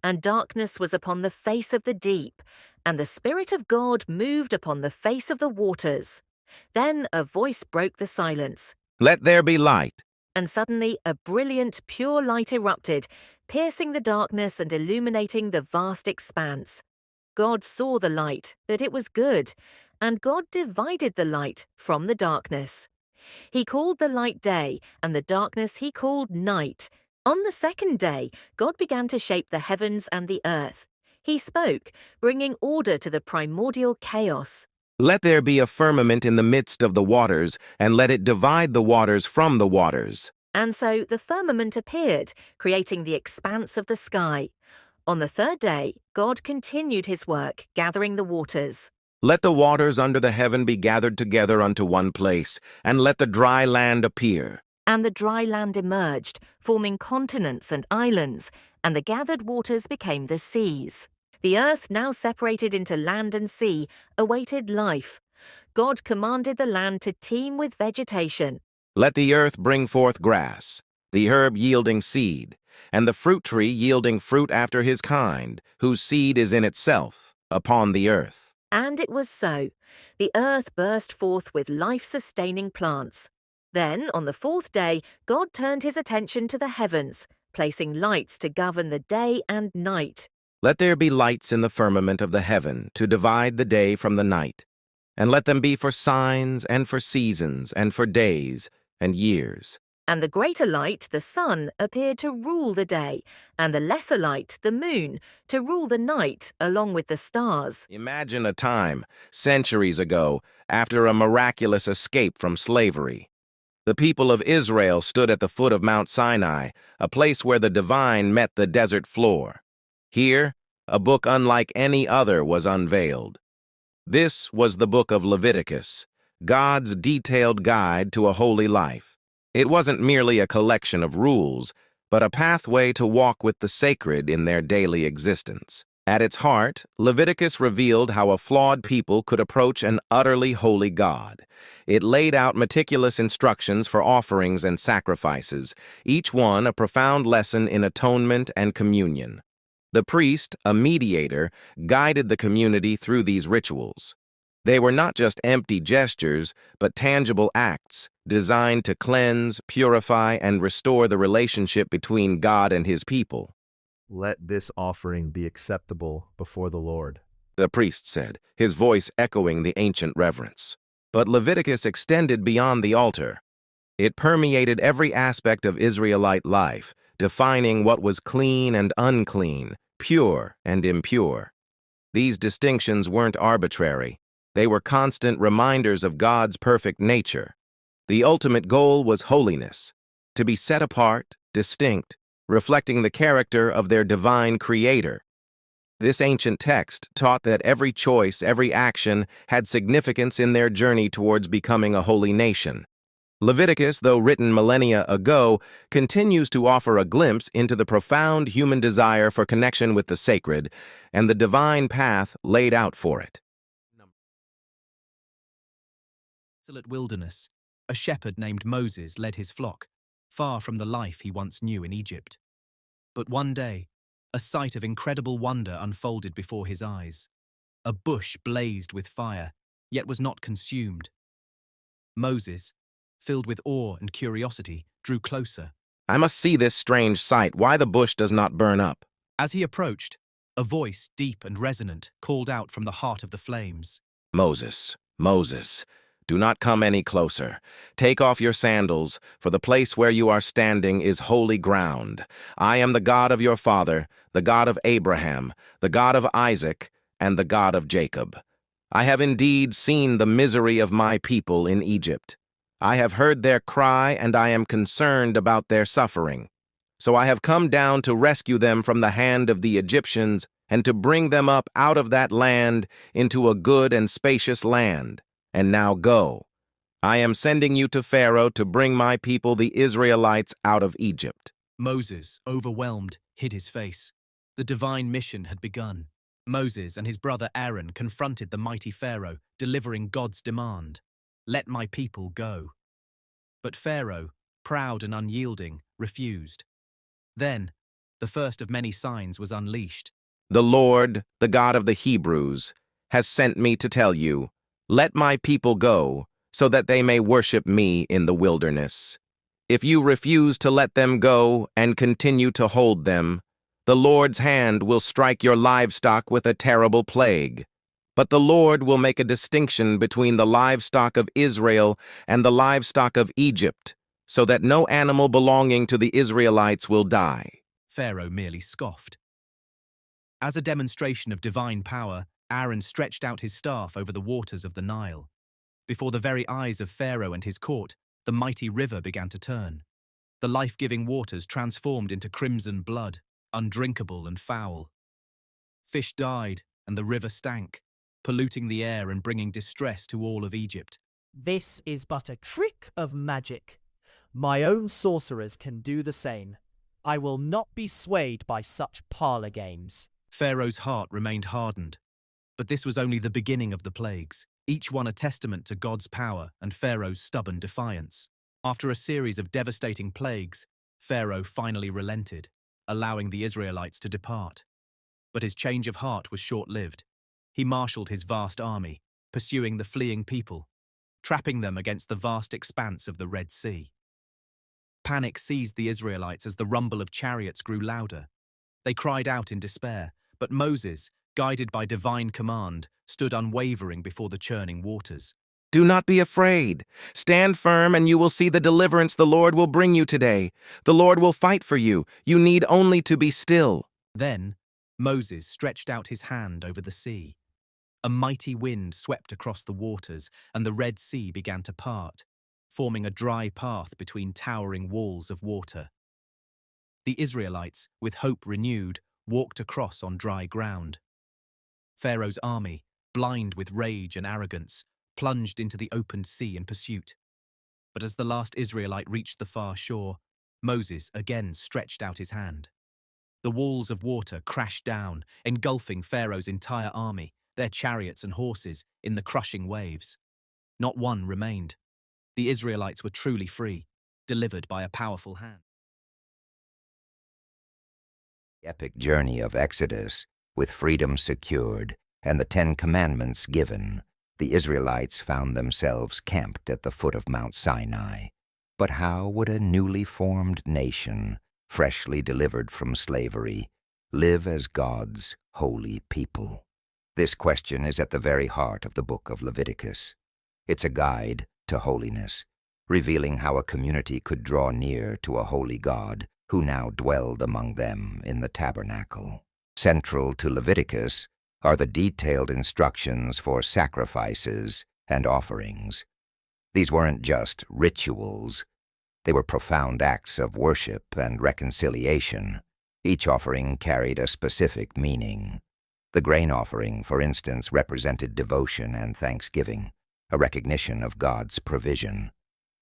and darkness was upon the face of the deep, and the Spirit of God moved upon the face of the waters. Then a voice broke the silence, "Let there be light." and suddenly a brilliant, pure light erupted, piercing the darkness and illuminating the vast expanse. God saw the light, that it was good, and God divided the light from the darkness. He called the light day, and the darkness he called night. On the second day, God began to shape the heavens and the earth. He spoke, bringing order to the primordial chaos. "Let there be a firmament in the midst of the waters, and let it divide the waters from the waters." And so the firmament appeared, creating the expanse of the sky. On the third day, God continued his work, gathering the waters. "Let the waters under the heaven be gathered together unto one place, and let the dry land appear." And the dry land emerged, forming continents and islands, and the gathered waters became the seas. The earth, now separated into land and sea, awaited life. God commanded the land to teem with vegetation. "Let the earth bring forth grass, the herb yielding seed, and the fruit tree yielding fruit after his kind, whose seed is in itself, upon the earth." And it was so. The earth burst forth with life-sustaining plants. Then, on the fourth day, God turned his attention to the heavens, placing lights to govern the day and night. "Let there be lights in the firmament of the heaven, to divide the day from the night, and let them be for signs, and for seasons, and for days, and years." And the greater light, the sun, appeared to rule the day, and the lesser light, the moon, to rule the night along with the stars. Imagine a time, centuries ago, after a miraculous escape from slavery. The people of Israel stood at the foot of Mount Sinai, a place where the divine met the desert floor. Here, a book unlike any other was unveiled. This was the book of Leviticus, God's detailed guide to a holy life. It wasn't merely a collection of rules, but a pathway to walk with the sacred in their daily existence. At its heart, Leviticus revealed how a flawed people could approach an utterly holy God. It laid out meticulous instructions for offerings and sacrifices, each one a profound lesson in atonement and communion. The priest, a mediator, guided the community through these rituals. They were not just empty gestures, but tangible acts designed to cleanse, purify, and restore the relationship between God and his people. "Let this offering be acceptable before the Lord," the priest said, his voice echoing the ancient reverence. But Leviticus extended beyond the altar. It permeated every aspect of Israelite life, defining what was clean and unclean, pure and impure. These distinctions weren't arbitrary. They were constant reminders of God's perfect nature. The ultimate goal was holiness, to be set apart, distinct, reflecting the character of their divine creator. This ancient text taught that every choice, every action had significance in their journey towards becoming a holy nation. Leviticus, though written millennia ago, continues to offer a glimpse into the profound human desire for connection with the sacred and the divine path laid out for it. Desolate wilderness, a shepherd named Moses led his flock, far from the life he once knew in Egypt. But one day, a sight of incredible wonder unfolded before his eyes. A bush blazed with fire, yet was not consumed. Moses, filled with awe and curiosity, drew closer. "I must see this strange sight, why the bush does not burn up." As he approached, a voice, deep and resonant, called out from the heart of the flames. "Moses, Moses, do not come any closer. Take off your sandals, for the place where you are standing is holy ground. I am the God of your father, the God of Abraham, the God of Isaac, and the God of Jacob. I have indeed seen the misery of my people in Egypt. I have heard their cry, and I am concerned about their suffering. So I have come down to rescue them from the hand of the Egyptians and to bring them up out of that land into a good and spacious land. And now go. I am sending you to Pharaoh to bring my people, the Israelites, out of Egypt." Moses, overwhelmed, hid his face. The divine mission had begun. Moses and his brother Aaron confronted the mighty Pharaoh, delivering God's demand. "Let my people go." But Pharaoh, proud and unyielding, refused. Then, The first of many signs was unleashed. The Lord, the God of the Hebrews, has sent me to tell you, let my people go, so that they may worship me in the wilderness. If you refuse to let them go and continue to hold them, the Lord's hand will strike your livestock with a terrible plague. But the Lord will make a distinction between the livestock of Israel and the livestock of Egypt, so that no animal belonging to the Israelites will die. Pharaoh merely scoffed. As a demonstration of divine power, Aaron stretched out his staff over the waters of the Nile. Before the very eyes of Pharaoh and his court, the mighty river began to turn. The life-giving waters transformed into crimson blood, undrinkable and foul. Fish died, and the river stank, polluting the air and bringing distress to all of Egypt. This is but a trick of magic. My own sorcerers can do the same. I will not be swayed by such parlor games. Pharaoh's heart remained hardened. But this was only the beginning of the plagues, each one a testament to God's power and Pharaoh's stubborn defiance. After a series of devastating plagues, Pharaoh finally relented, allowing the Israelites to depart. But his change of heart was short-lived. He marshaled his vast army, pursuing the fleeing people, trapping them against the vast expanse of the Red Sea. Panic seized the Israelites as the rumble of chariots grew louder. They cried out in despair, but Moses, guided by divine command, stood unwavering before the churning waters. Do not be afraid. Stand firm and you will see the deliverance the Lord will bring you today. The Lord will fight for you. You need only to be still. Then Moses stretched out his hand over the sea. A mighty wind swept across the waters, and the Red Sea began to part, forming a dry path between towering walls of water. The Israelites, with hope renewed, walked across on dry ground. Pharaoh's army, blind with rage and arrogance, plunged into the open sea in pursuit. But as the last Israelite reached the far shore, Moses again stretched out his hand. The walls of water crashed down, engulfing Pharaoh's entire army, their chariots and horses, in the crushing waves. Not one remained. The Israelites were truly free, delivered by a powerful hand. The epic journey of Exodus, with freedom secured and the 10 Commandments given, the Israelites found themselves camped at the foot of Mount Sinai. But how would a newly formed nation, freshly delivered from slavery, live as God's holy people? This question is at the very heart of the book of Leviticus. It's a guide to holiness, revealing how a community could draw near to a holy God who now dwelled among them in the tabernacle. Central to Leviticus are the detailed instructions for sacrifices and offerings. These weren't just rituals. They were profound acts of worship and reconciliation. Each offering carried a specific meaning. The grain offering, for instance, represented devotion and thanksgiving, a recognition of God's provision.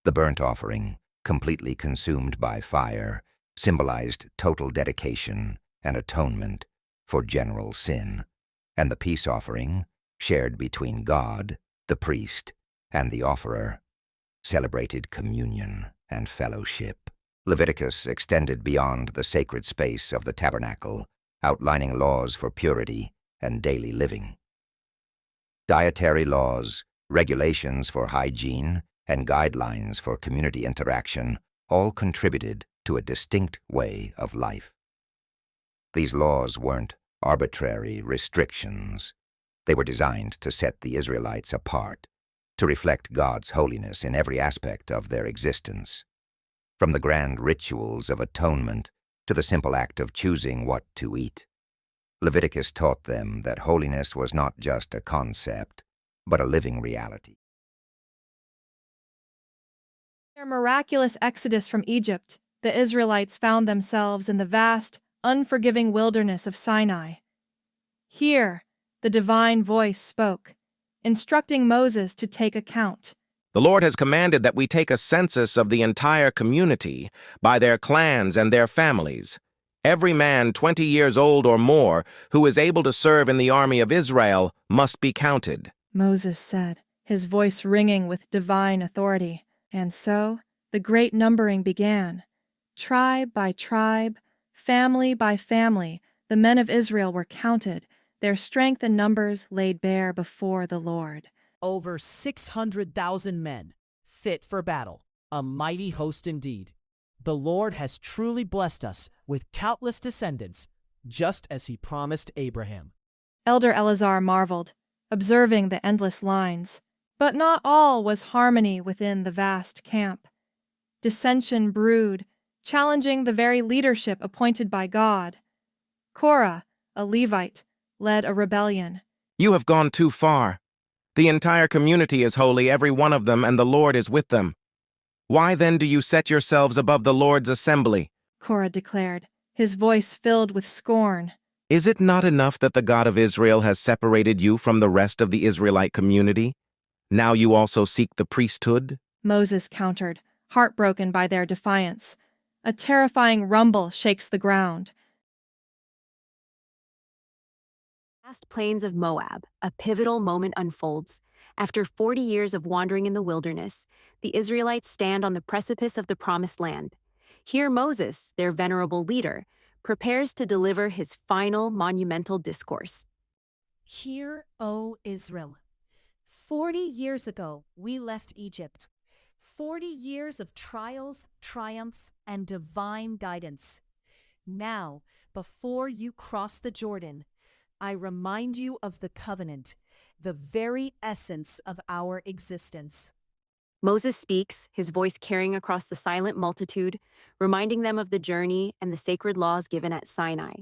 The burnt offering, completely consumed by fire, symbolized total dedication and atonement for general sin. And the peace offering, shared between God, the priest, and the offerer, celebrated communion and fellowship. Leviticus extended beyond the sacred space of the tabernacle, outlining laws for purity and daily living. Dietary laws, regulations for hygiene, and guidelines for community interaction all contributed to a distinct way of life. These laws weren't arbitrary restrictions. They were designed to set the Israelites apart, to reflect God's holiness in every aspect of their existence. From the grand rituals of atonement to the simple act of choosing what to eat, Leviticus taught them that holiness was not just a concept, but a living reality. Their miraculous exodus from Egypt, the Israelites found themselves in the vast, unforgiving wilderness of Sinai. Here, the divine voice spoke, instructing Moses to take account. The Lord has commanded that we take a census of the entire community by their clans and their families. Every man 20 years old or more who is able to serve in the army of Israel must be counted. Moses said, his voice ringing with divine authority. And so, the great numbering began. Tribe by tribe, family by family, the men of Israel were counted, their strength and numbers laid bare before the Lord. Over 600,000 men, fit for battle, a mighty host indeed. The Lord has truly blessed us with countless descendants, just as he promised Abraham. Elder Eleazar marveled, observing the endless lines. But not all was harmony within the vast camp. Dissension brewed, challenging the very leadership appointed by God. Korah, a Levite, led a rebellion. You have gone too far. The entire community is holy, every one of them, and the Lord is with them. Why then do you set yourselves above the Lord's assembly? Korah declared, his voice filled with scorn. Is it not enough that the God of Israel has separated you from the rest of the Israelite community? Now you also seek the priesthood? Moses countered, heartbroken by their defiance. A terrifying rumble shakes the ground. Vast plains of Moab, a pivotal moment unfolds. After 40 years of wandering in the wilderness, the Israelites stand on the precipice of the Promised Land. Here Moses, their venerable leader, prepares to deliver his final monumental discourse. Hear, O Israel. 40 years ago, we left Egypt. 40 years of trials, triumphs, and divine guidance. Now, before you cross the Jordan, I remind you of the covenant, the very essence of our existence. Moses speaks, his voice carrying across the silent multitude, reminding them of the journey and the sacred laws given at Sinai.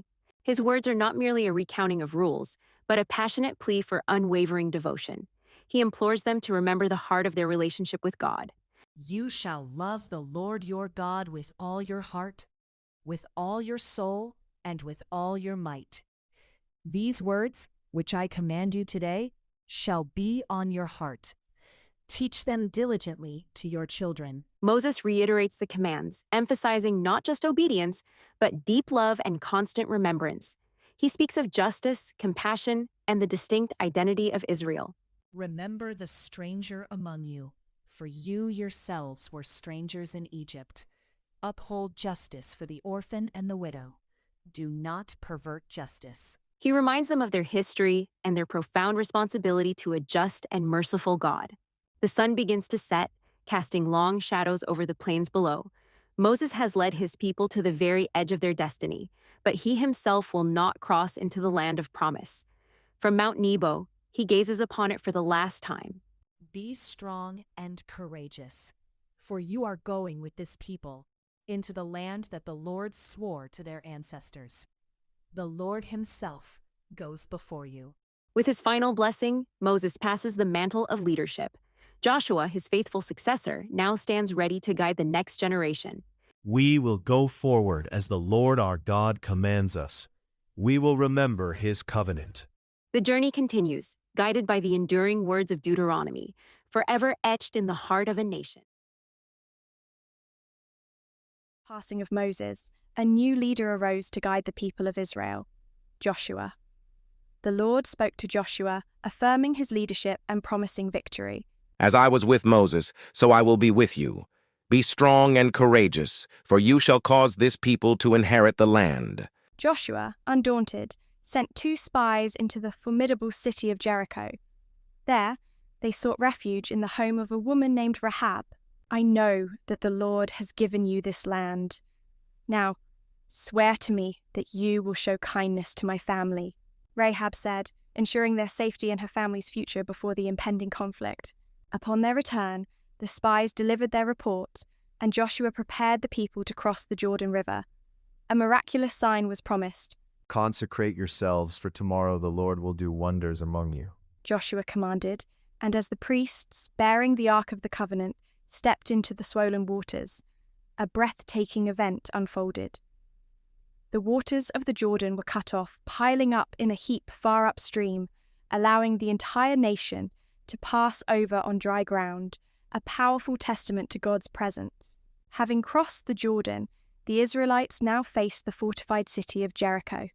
His words are not merely a recounting of rules, but a passionate plea for unwavering devotion. He implores them to remember the heart of their relationship with God. You shall love the Lord your God with all your heart, with all your soul, and with all your might. These words, which I command you today, shall be on your heart. Teach them diligently to your children. Moses reiterates the commands, emphasizing not just obedience, but deep love and constant remembrance. He speaks of justice, compassion, and the distinct identity of Israel. Remember the stranger among you, for you yourselves were strangers in Egypt. Uphold justice for the orphan and the widow. Do not pervert justice. He reminds them of their history and their profound responsibility to a just and merciful God. The sun begins to set, casting long shadows over the plains below. Moses has led his people to the very edge of their destiny, but he himself will not cross into the land of promise. From Mount Nebo, he gazes upon it for the last time. Be strong and courageous, for you are going with this people into the land that the Lord swore to their ancestors. The Lord himself goes before you. With his final blessing, Moses passes the mantle of leadership. Joshua, his faithful successor, now stands ready to guide the next generation. We will go forward as the Lord our God commands us. We will remember his covenant. The journey continues, guided by the enduring words of Deuteronomy, forever etched in the heart of a nation. Passing of Moses, a new leader arose to guide the people of Israel, Joshua. The Lord spoke to Joshua, affirming his leadership and promising victory. As I was with Moses, so I will be with you. Be strong and courageous, for you shall cause this people to inherit the land. Joshua, undaunted, sent 2 spies into the formidable city of Jericho. There, they sought refuge in the home of a woman named Rahab. I know that the Lord has given you this land. Now, swear to me that you will show kindness to my family, Rahab said, ensuring their safety and her family's future before the impending conflict. Upon their return, the spies delivered their report, and Joshua prepared the people to cross the Jordan River. A miraculous sign was promised. Consecrate yourselves, for tomorrow the Lord will do wonders among you. Joshua commanded, and as the priests, bearing the Ark of the Covenant, stepped into the swollen waters, a breathtaking event unfolded. The waters of the Jordan were cut off, piling up in a heap far upstream, allowing the entire nation to pass over on dry ground, a powerful testament to God's presence. Having crossed the Jordan, the Israelites now faced the fortified city of Jericho.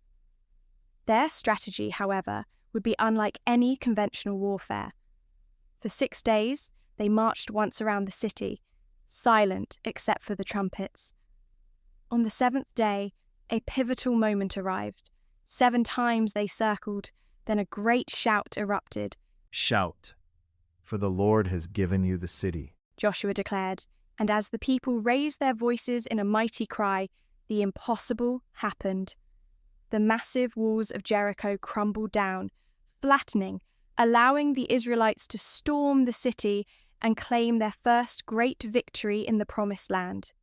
Their strategy, however, would be unlike any conventional warfare. For 6 days, they marched once around the city, silent except for the trumpets. On the 7th day, A pivotal moment arrived. 7 times they circled, then a great shout erupted. Shout, for the Lord has given you the city. Joshua declared, and as the people raised their voices in a mighty cry, the impossible happened. The massive walls of Jericho crumbled down, flattening, allowing the Israelites to storm the city and claim their first great victory in the Promised Land.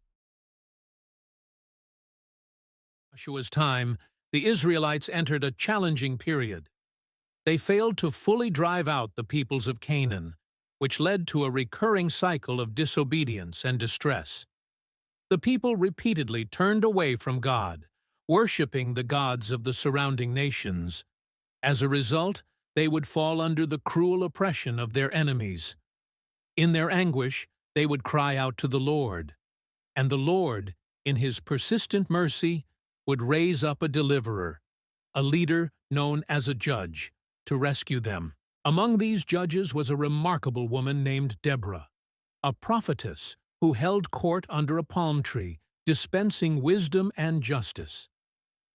Joshua's time, the Israelites entered a challenging period. They failed to fully drive out the peoples of Canaan, which led to a recurring cycle of disobedience and distress. The people repeatedly turned away from God, worshipping the gods of the surrounding nations. As a result, they would fall under the cruel oppression of their enemies. In their anguish, they would cry out to the Lord, and the Lord, in his persistent mercy, would raise up a deliverer, a leader known as a judge, to rescue them. Among these judges was a remarkable woman named Deborah, a prophetess who held court under a palm tree, dispensing wisdom and justice.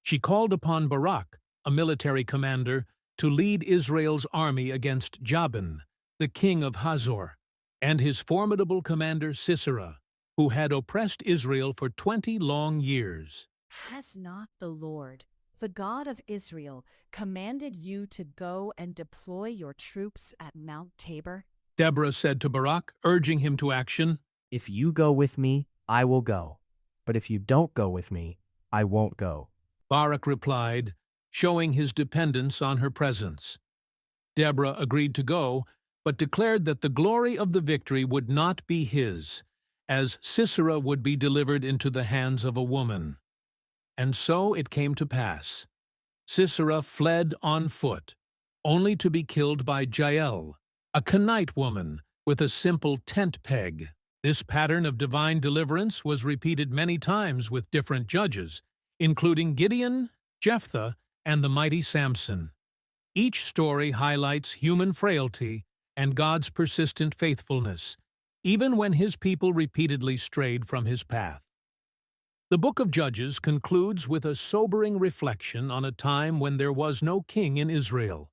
She called upon Barak, a military commander, to lead Israel's army against Jabin, the king of Hazor, and his formidable commander Sisera, who had oppressed Israel for 20 long years. Has not the Lord, the God of Israel, commanded you to go and deploy your troops at Mount Tabor? Deborah said to Barak, urging him to action. If you go with me, I will go. But if you don't go with me, I won't go. Barak replied, showing his dependence on her presence. Deborah agreed to go, but declared that the glory of the victory would not be his, as Sisera would be delivered into the hands of a woman. And so it came to pass. Sisera fled on foot, only to be killed by Jael, a Kenite woman with a simple tent peg. This pattern of divine deliverance was repeated many times with different judges, including Gideon, Jephthah, and the mighty Samson. Each story highlights human frailty and God's persistent faithfulness, even when his people repeatedly strayed from his path. The book of Judges concludes with a sobering reflection on a time when there was no king in Israel,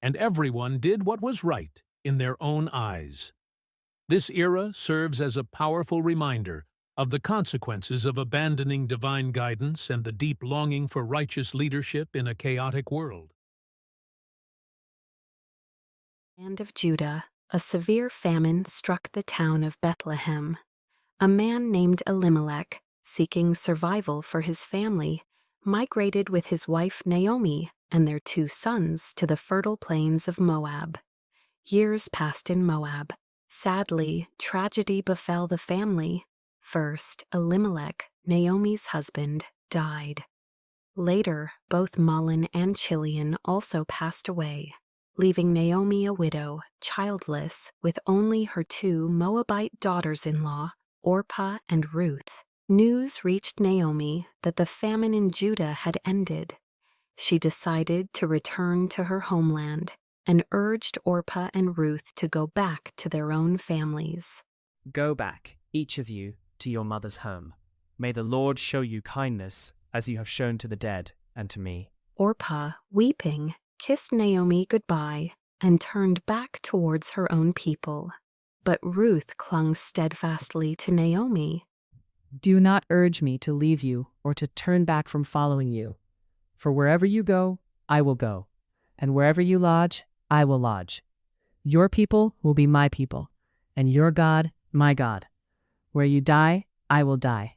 and everyone did what was right in their own eyes. This era serves as a powerful reminder of the consequences of abandoning divine guidance and the deep longing for righteous leadership in a chaotic world. Land of Judah, a severe famine struck the town of Bethlehem. A man named Elimelech, seeking survival for his family, migrated with his wife Naomi and their 2 sons to the fertile plains of Moab. Years passed in Moab. Sadly, tragedy befell the family. First, Elimelech, Naomi's husband, died. Later, both Mahlon and Chilion also passed away, leaving Naomi a widow, childless, with only her 2 Moabite daughters-in-law, Orpah and Ruth. News reached Naomi that the famine in Judah had ended. She decided to return to her homeland and urged Orpah and Ruth to go back to their own families. Go back, each of you, to your mother's home. May the Lord show you kindness, as you have shown to the dead and to me. Orpah, weeping, kissed Naomi goodbye and turned back towards her own people. But Ruth clung steadfastly to Naomi. Do not urge me to leave you or to turn back from following you. For wherever you go, I will go, and wherever you lodge, I will lodge. Your people will be my people, and your God, my God. Where you die, I will die,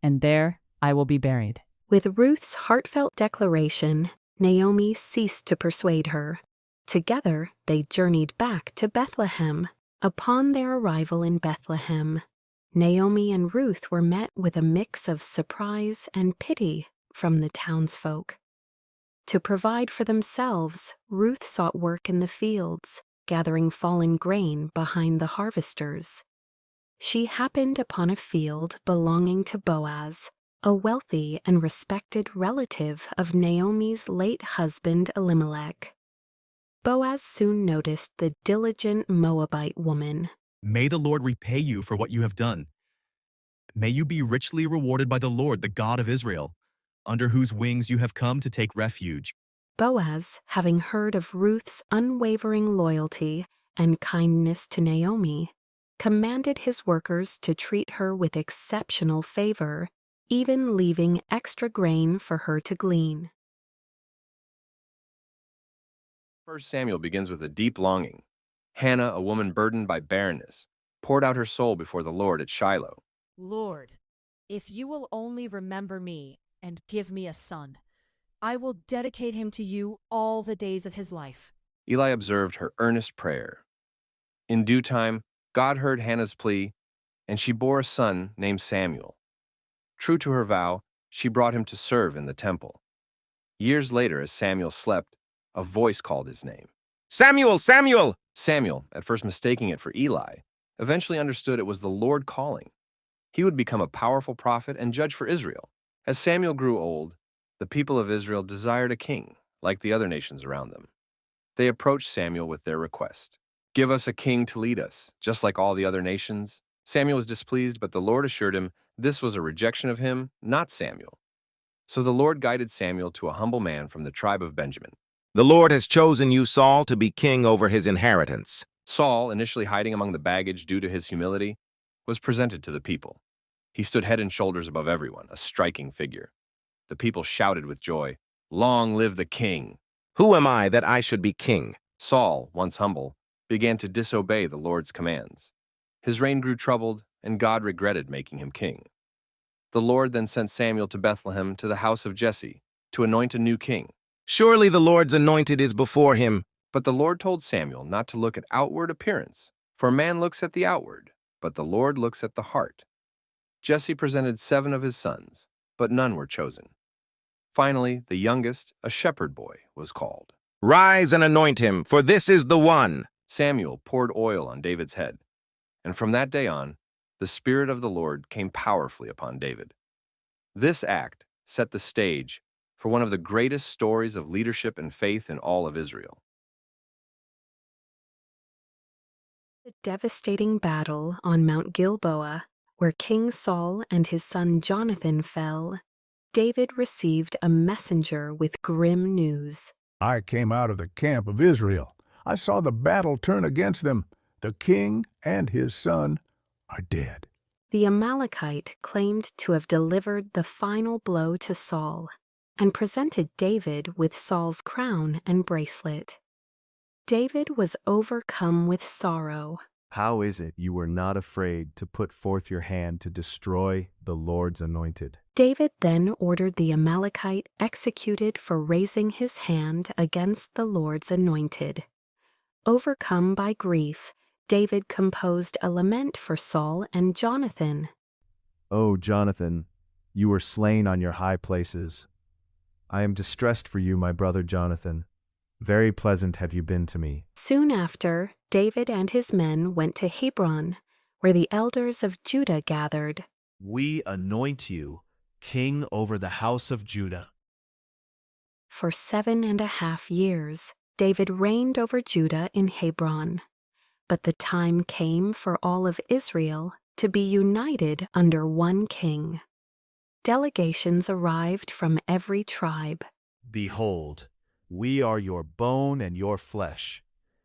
and there I will be buried. With Ruth's heartfelt declaration, Naomi ceased to persuade her. Together, they journeyed back to Bethlehem. Upon their arrival in Bethlehem, Naomi and Ruth were met with a mix of surprise and pity from the townsfolk. To provide for themselves, Ruth sought work in the fields, gathering fallen grain behind the harvesters. She happened upon a field belonging to Boaz, a wealthy and respected relative of Naomi's late husband Elimelech. Boaz soon noticed the diligent Moabite woman. May the Lord repay you for what you have done. May you be richly rewarded by the Lord, the God of Israel. under whose wings you have come to take refuge. Boaz, having heard of Ruth's unwavering loyalty and kindness to Naomi, commanded his workers to treat her with exceptional favor, even leaving extra grain for her to glean. 1 Samuel begins with a deep longing. Hannah, a woman burdened by barrenness, poured out her soul before the Lord at Shiloh. Lord, if you will only remember me and give me a son, I will dedicate him to you all the days of his life. Eli observed her earnest prayer. In due time, God heard Hannah's plea, and she bore a son named Samuel. True to her vow, she brought him to serve in the temple. Years later, as Samuel slept, a voice called his name. Samuel! Samuel! Samuel, at first mistaking it for Eli, eventually understood it was the Lord calling. He would become a powerful prophet and judge for Israel. As Samuel grew old, the people of Israel desired a king, like the other nations around them. They approached Samuel with their request. Give us a king to lead us, just like all the other nations. Samuel was displeased, but the Lord assured him this was a rejection of him, not Samuel. So the Lord guided Samuel to a humble man from the tribe of Benjamin. The Lord has chosen you, Saul, to be king over his inheritance. Saul, initially hiding among the baggage due to his humility, was presented to the people. He stood head and shoulders above everyone, a striking figure. The people shouted with joy, "Long live the king!" Who am I that I should be king? Saul, once humble, began to disobey the Lord's commands. His reign grew troubled, and God regretted making him king. The Lord then sent Samuel to Bethlehem to the house of Jesse to anoint a new king. Surely the Lord's anointed is before him. But the Lord told Samuel not to look at outward appearance, for man looks at the outward, but the Lord looks at the heart. Jesse presented 7 of his sons, but none were chosen. Finally, the youngest, a shepherd boy, was called. Rise and anoint him, for this is the one. Samuel poured oil on David's head, and from that day on, the Spirit of the Lord came powerfully upon David. This act set the stage for one of the greatest stories of leadership and faith in all of Israel. The devastating battle on Mount Gilboa, where King Saul and his son Jonathan fell, David received a messenger with grim news. I came out of the camp of Israel. I saw the battle turn against them. The king and his son are dead. The Amalekite claimed to have delivered the final blow to Saul and presented David with Saul's crown and bracelet. David was overcome with sorrow. How is it you were not afraid to put forth your hand to destroy the Lord's anointed? David then ordered the Amalekite executed for raising his hand against the Lord's anointed. Overcome by grief, David composed a lament for Saul and Jonathan. O Jonathan, you were slain on your high places. I am distressed for you, my brother Jonathan. Very pleasant have you been to me. Soon after, David and his men went to Hebron, where the elders of Judah gathered. We anoint you king over the house of Judah. For 7.5 years, David reigned over Judah in Hebron. But the time came for all of Israel to be united under one king. Delegations arrived from every tribe. Behold, we are your bone and your flesh.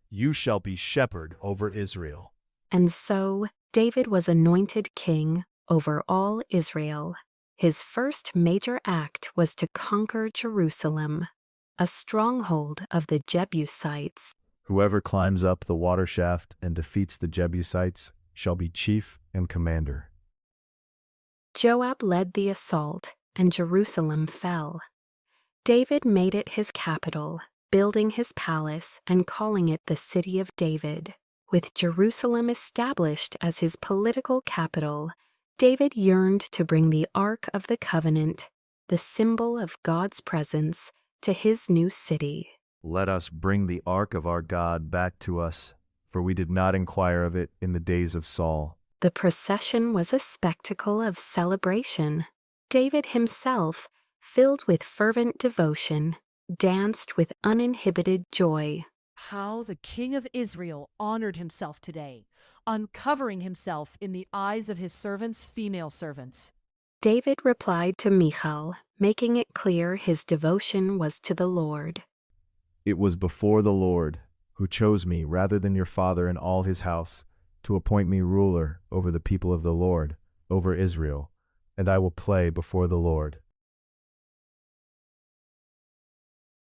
You shall be shepherd over Israel. And so David was anointed king over all Israel. His first major act was to conquer Jerusalem, a stronghold of the Jebusites. Whoever climbs up the water shaft and defeats the Jebusites shall be chief and commander. Joab led the assault, and Jerusalem fell. David made it his capital, building his palace and calling it the City of David. With Jerusalem established as his political capital, David yearned to bring the Ark of the Covenant, the symbol of God's presence, to his new city. Let us bring the ark of our God back to us, for we did not inquire of it in the days of Saul. The procession was a spectacle of celebration. David himself, filled with fervent devotion, danced with uninhibited joy. How the King of Israel honored himself today, uncovering himself in the eyes of his servants' female servants. David replied to Michal, making it clear his devotion was to the Lord. It was before the Lord, who chose me rather than your father and all his house, to appoint me ruler over the people of the Lord, over Israel, and I will play before the Lord.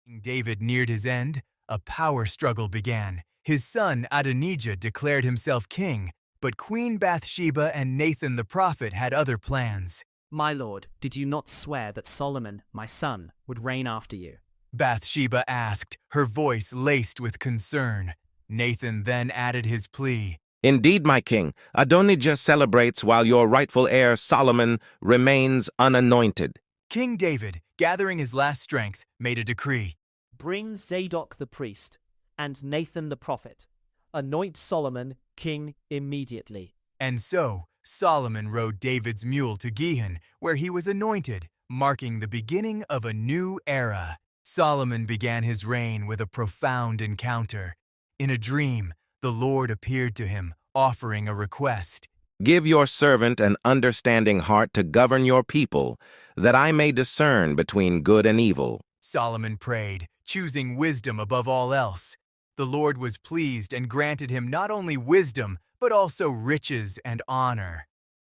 King David neared his end, a power struggle began. His son Adonijah declared himself king, but Queen Bathsheba and Nathan the prophet had other plans. My lord, did you not swear that Solomon, my son, would reign after you? Bathsheba asked, her voice laced with concern. Nathan then added his plea. Indeed, my king, Adonijah celebrates while your rightful heir Solomon remains unanointed. King David, gathering his last strength, made a decree. Bring Zadok the priest and Nathan the prophet. Anoint Solomon king immediately. And so, Solomon rode David's mule to Gihon, where he was anointed, marking the beginning of a new era. Solomon began his reign with a profound encounter. In a dream, the Lord appeared to him, offering a request. Give your servant an understanding heart to govern your people, that I may discern between good and evil. Solomon prayed, choosing wisdom above all else. The Lord was pleased and granted him not only wisdom, but also riches and honor.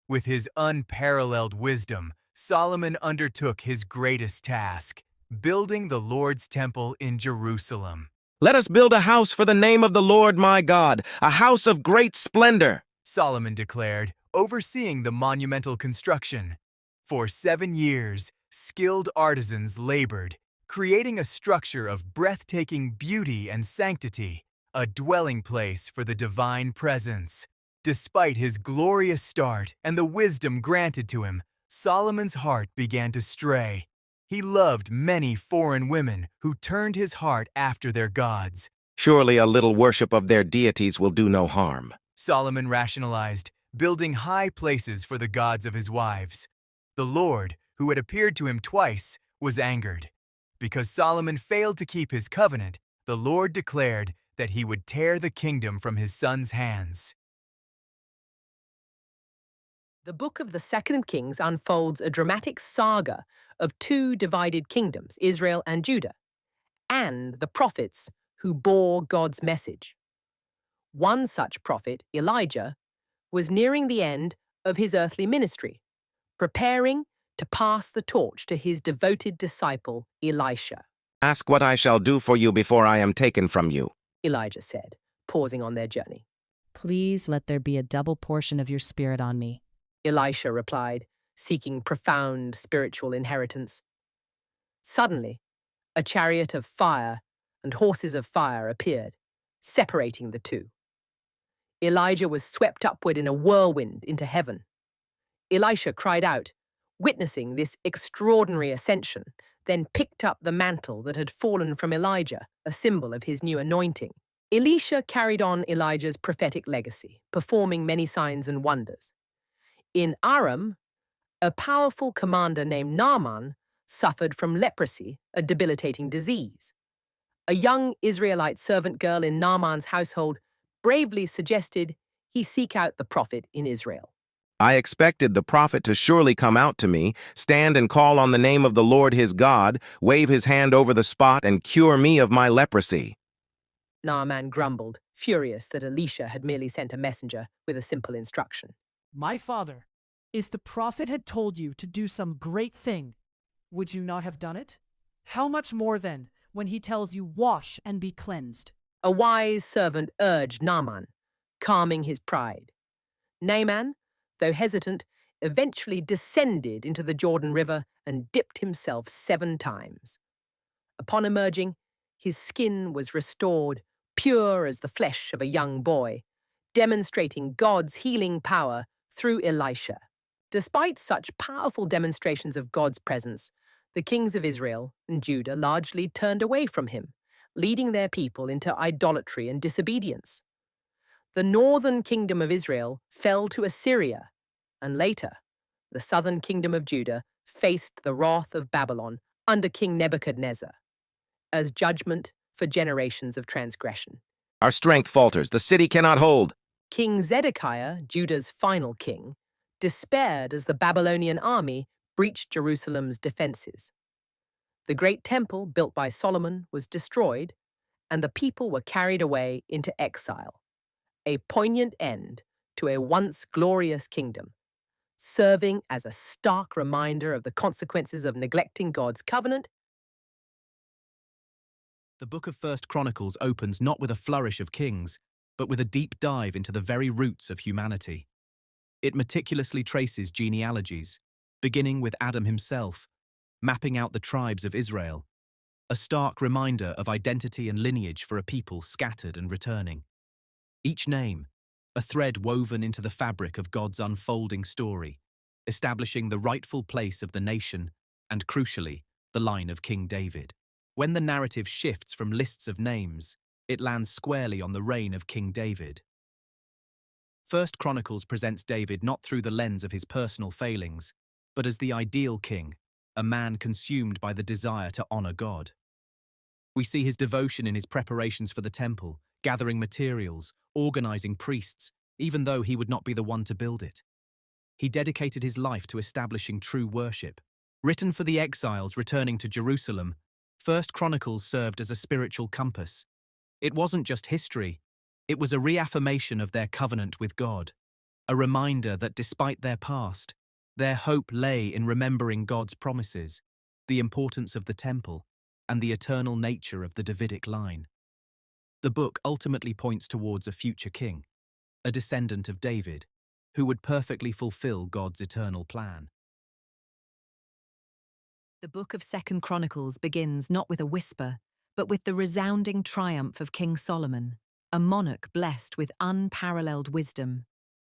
With his unparalleled wisdom, Solomon undertook his greatest task, building the Lord's temple in Jerusalem. Let us build a house for the name of the Lord my God, a house of great splendor, Solomon declared, overseeing the monumental construction. For 7 years, skilled artisans labored, creating a structure of breathtaking beauty and sanctity, a dwelling place for the divine presence. Despite his glorious start and the wisdom granted to him, Solomon's heart began to stray. He loved many foreign women who turned his heart after their gods. Surely a little worship of their deities will do no harm. Solomon rationalized, building high places for the gods of his wives. The Lord, who had appeared to him twice, was angered. Because Solomon failed to keep his covenant, the Lord declared that he would tear the kingdom from his son's hands. The book of the Second Kings unfolds a dramatic saga of two divided kingdoms, Israel and Judah, and the prophets who bore God's message. One such prophet, Elijah, was nearing the end of his earthly ministry, preparing to pass the torch to his devoted disciple, Elisha. Ask what I shall do for you before I am taken from you, Elijah said, pausing on their journey. Please let there be a double portion of your spirit on me. Elisha replied, seeking profound spiritual inheritance. Suddenly, a chariot of fire and horses of fire appeared, separating the two. Elijah was swept upward in a whirlwind into heaven. Elisha cried out, witnessing this extraordinary ascension, then picked up the mantle that had fallen from Elijah, a symbol of his new anointing. Elisha carried on Elijah's prophetic legacy, performing many signs and wonders. In Aram, a powerful commander named Naaman suffered from leprosy, a debilitating disease. A young Israelite servant girl in Naaman's household bravely suggested he seek out the prophet in Israel. I expected the prophet to surely come out to me, stand and call on the name of the Lord his God, wave his hand over the spot, and cure me of my leprosy. Naaman grumbled, furious that Elisha had merely sent a messenger with a simple instruction. My father, if the prophet had told you to do some great thing, would you not have done it? How much more then, when he tells you wash and be cleansed? A wise servant urged Naaman, calming his pride. Naaman, though hesitant, eventually descended into the Jordan River and dipped himself 7 times. Upon emerging, his skin was restored, pure as the flesh of a young boy, demonstrating God's healing power through Elisha. Despite such powerful demonstrations of God's presence, the kings of Israel and Judah largely turned away from him, leading their people into idolatry and disobedience. The northern kingdom of Israel fell to Assyria, and later, the southern kingdom of Judah faced the wrath of Babylon under King Nebuchadnezzar, as judgment for generations of transgression. Our strength falters, the city cannot hold. King Zedekiah, Judah's final king, despaired as the Babylonian army breached Jerusalem's defenses. The great temple built by Solomon was destroyed, and the people were carried away into exile, a poignant end to a once glorious kingdom, serving as a stark reminder of the consequences of neglecting God's covenant. The book of 1 Chronicles opens not with a flourish of kings, but with a deep dive into the very roots of humanity. It meticulously traces genealogies, beginning with Adam himself, mapping out the tribes of Israel, a stark reminder of identity and lineage for a people scattered and returning. Each name, a thread woven into the fabric of God's unfolding story, establishing the rightful place of the nation and, crucially, the line of King David. When the narrative shifts from lists of names, it lands squarely on the reign of King David. 1 Chronicles presents David not through the lens of his personal failings, but as the ideal king, a man consumed by the desire to honor God. We see his devotion in his preparations for the temple, gathering materials, organizing priests, even though he would not be the one to build it. He dedicated his life to establishing true worship. Written for the exiles returning to Jerusalem, 1 Chronicles served as a spiritual compass. It wasn't just history, it was a reaffirmation of their covenant with God, a reminder that despite their past, their hope lay in remembering God's promises, the importance of the temple, and the eternal nature of the Davidic line. The book ultimately points towards a future king, a descendant of David, who would perfectly fulfill God's eternal plan. The book of 2 Chronicles begins not with a whisper, but with the resounding triumph of King Solomon, a monarch blessed with unparalleled wisdom.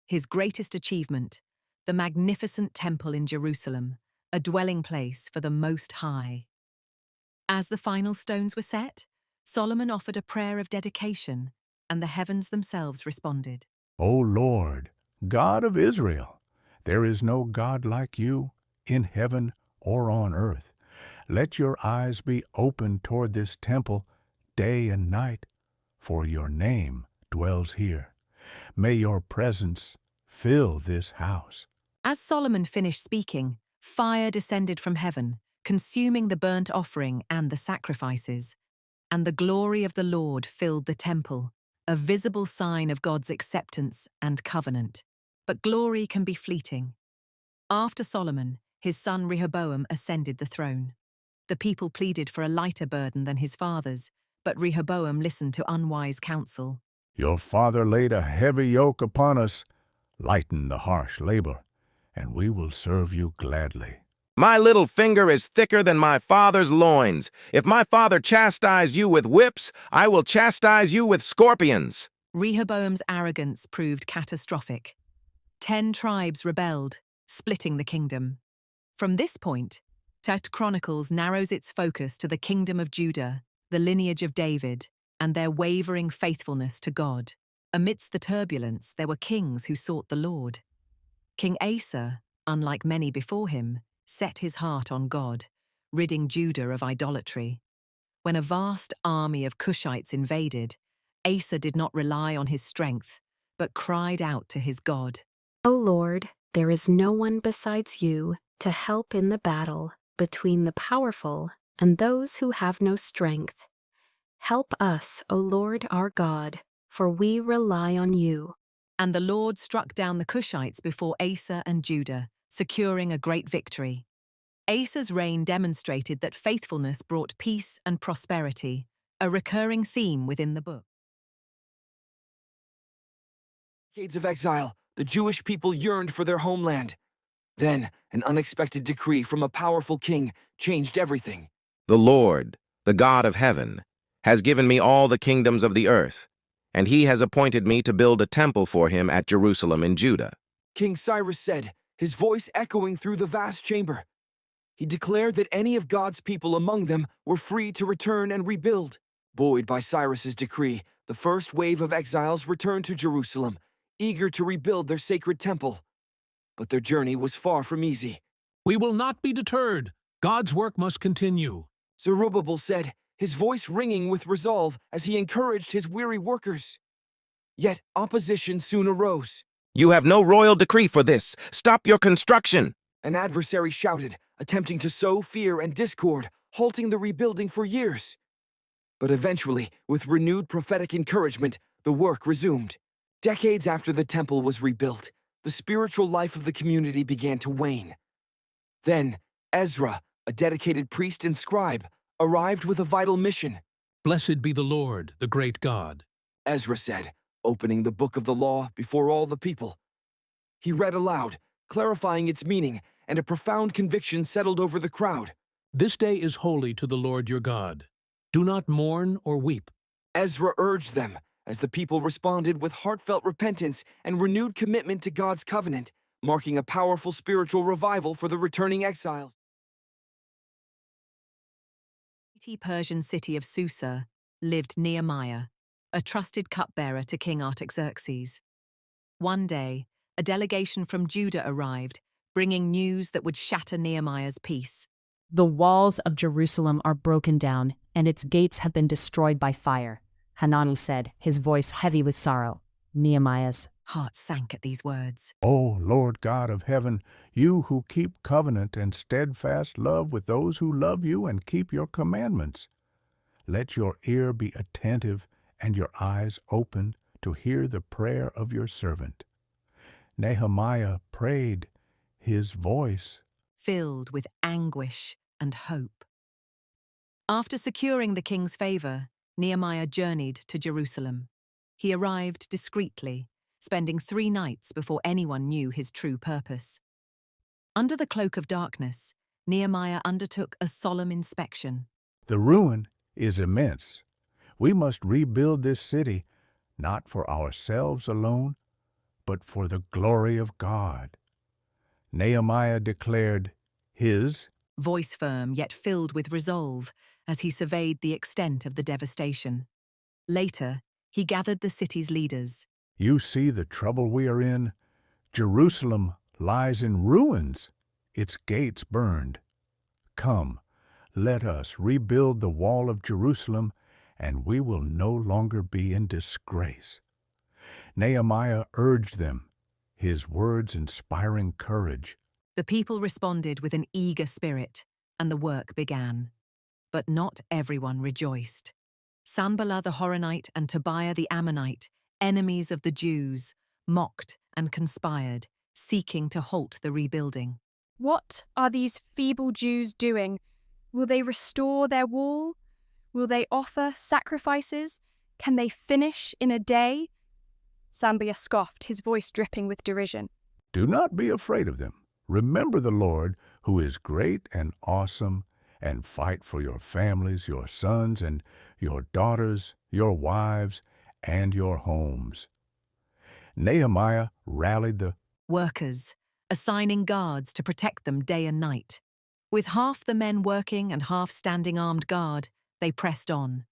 His greatest achievement, the magnificent temple in Jerusalem, a dwelling place for the Most High. As the final stones were set, Solomon offered a prayer of dedication, and the heavens themselves responded. O Lord, God of Israel, there is no God like you in heaven or on earth. Let your eyes be open toward this temple day and night, for your name dwells here. May your presence fill this house. As Solomon finished speaking, fire descended from heaven, consuming the burnt offering and the sacrifices. And the glory of the Lord filled the temple, a visible sign of God's acceptance and covenant. But glory can be fleeting. After Solomon, his son Rehoboam ascended the throne. The people pleaded for a lighter burden than his father's, but Rehoboam listened to unwise counsel. Your father laid a heavy yoke upon us. Lighten the harsh labor, and we will serve you gladly. My little finger is thicker than my father's loins. If my father chastised you with whips, I will chastise you with scorpions. Rehoboam's arrogance proved catastrophic. 10 tribes rebelled, splitting the kingdom. From this point, 2 Chronicles narrows its focus to the kingdom of Judah, the lineage of David, and their wavering faithfulness to God. Amidst the turbulence, there were kings who sought the Lord. King Asa, unlike many before him, set his heart on God, ridding Judah of idolatry. When a vast army of Cushites invaded, Asa did not rely on his strength, but cried out to his God. O Lord, there is no one besides you to help in the battle between the powerful and those who have no strength. Help us, O Lord our God, for we rely on you. And the Lord struck down the Cushites before Asa and Judah, securing a great victory. Asa's reign demonstrated that faithfulness brought peace and prosperity, a recurring theme within the book. Decades of exile, the Jewish people yearned for their homeland. Then, an unexpected decree from a powerful king changed everything. The Lord, the God of heaven, has given me all the kingdoms of the earth, and he has appointed me to build a temple for him at Jerusalem in Judah. King Cyrus said, his voice echoing through the vast chamber. He declared that any of God's people among them were free to return and rebuild. Buoyed by Cyrus's decree, the first wave of exiles returned to Jerusalem, eager to rebuild their sacred temple. But their journey was far from easy. We will not be deterred. God's work must continue. Zerubbabel said, his voice ringing with resolve as he encouraged his weary workers. Yet opposition soon arose. You have no royal decree for this. Stop your construction. An adversary shouted, attempting to sow fear and discord, halting the rebuilding for years. But eventually, with renewed prophetic encouragement, the work resumed. Decades after the temple was rebuilt, the spiritual life of the community began to wane. Then, Ezra, a dedicated priest and scribe, arrived with a vital mission. Blessed be the Lord, the great God. Ezra said, opening the book of the law before all the people. He read aloud, clarifying its meaning, and a profound conviction settled over the crowd. This day is holy to the Lord your God. Do not mourn or weep. Ezra urged them, as the people responded with heartfelt repentance and renewed commitment to God's covenant, marking a powerful spiritual revival for the returning exiles. The Persian city of Susa lived Nehemiah, a trusted cupbearer to King Artaxerxes. One day, a delegation from Judah arrived, bringing news that would shatter Nehemiah's peace. The walls of Jerusalem are broken down, and its gates have been destroyed by fire, Hanani said, his voice heavy with sorrow. Nehemiah's heart sank at these words. O Lord God of heaven, you who keep covenant and steadfast love with those who love you and keep your commandments, let your ear be attentive and your eyes open to hear the prayer of your servant. Nehemiah prayed, his voice filled with anguish and hope. After securing the king's favor, Nehemiah journeyed to Jerusalem. He arrived discreetly, spending 3 nights before anyone knew his true purpose. Under the cloak of darkness, Nehemiah undertook a solemn inspection. The ruin is immense. We must rebuild this city, not for ourselves alone, but for the glory of God. Nehemiah declared his voice firm yet filled with resolve as he surveyed the extent of the devastation. Later, he gathered the city's leaders. You see the trouble we are in? Jerusalem lies in ruins, its gates burned. Come, let us rebuild the wall of Jerusalem, and we will no longer be in disgrace. Nehemiah urged them, his words inspiring courage. The people responded with an eager spirit, and the work began. But not everyone rejoiced. Sanballat the Horonite and Tobiah the Ammonite, enemies of the Jews, mocked and conspired, seeking to halt the rebuilding. What are these feeble Jews doing? Will they restore their wall? Will they offer sacrifices? Can they finish in a day? Sanballat scoffed, his voice dripping with derision. Do not be afraid of them. Remember the Lord, who is great and awesome, and fight for your families, your sons and your daughters, your wives, and your homes. Nehemiah rallied the workers, assigning guards to protect them day and night. With half the men working and half standing armed guard, they pressed on.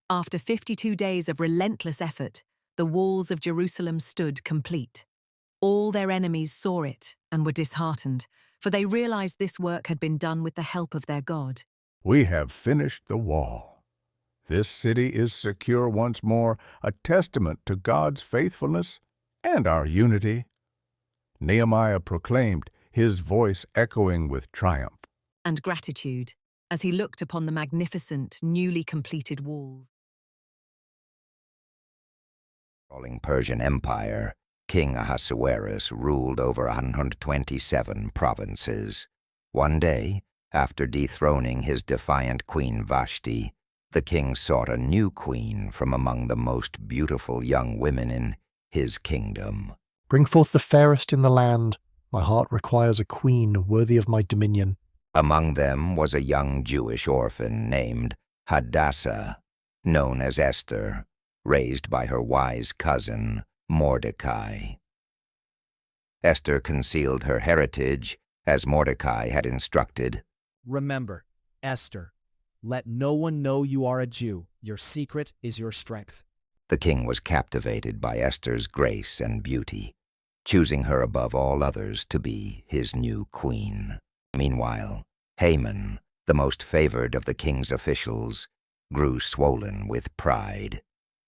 After 52 days of relentless effort, the walls of Jerusalem stood complete. All their enemies saw it and were disheartened, for they realized this work had been done with the help of their God. We have finished the wall. This city is secure once more, a testament to God's faithfulness and our unity. Nehemiah proclaimed, his voice echoing with triumph and gratitude as he looked upon the magnificent, newly completed walls. Sprawling Persian Empire, King Ahasuerus ruled over 127 provinces. One day, after dethroning his defiant queen Vashti, the king sought a new queen from among the most beautiful young women in his kingdom. Bring forth the fairest in the land. My heart requires a queen worthy of my dominion. Among them was a young Jewish orphan named Hadassah, known as Esther, raised by her wise cousin, Mordecai. Esther concealed her heritage, as Mordecai had instructed. Remember, Esther, let no one know you are a Jew. Your secret is your strength. The king was captivated by Esther's grace and beauty, choosing her above all others to be his new queen. Meanwhile, Haman, the most favored of the king's officials, grew swollen with pride.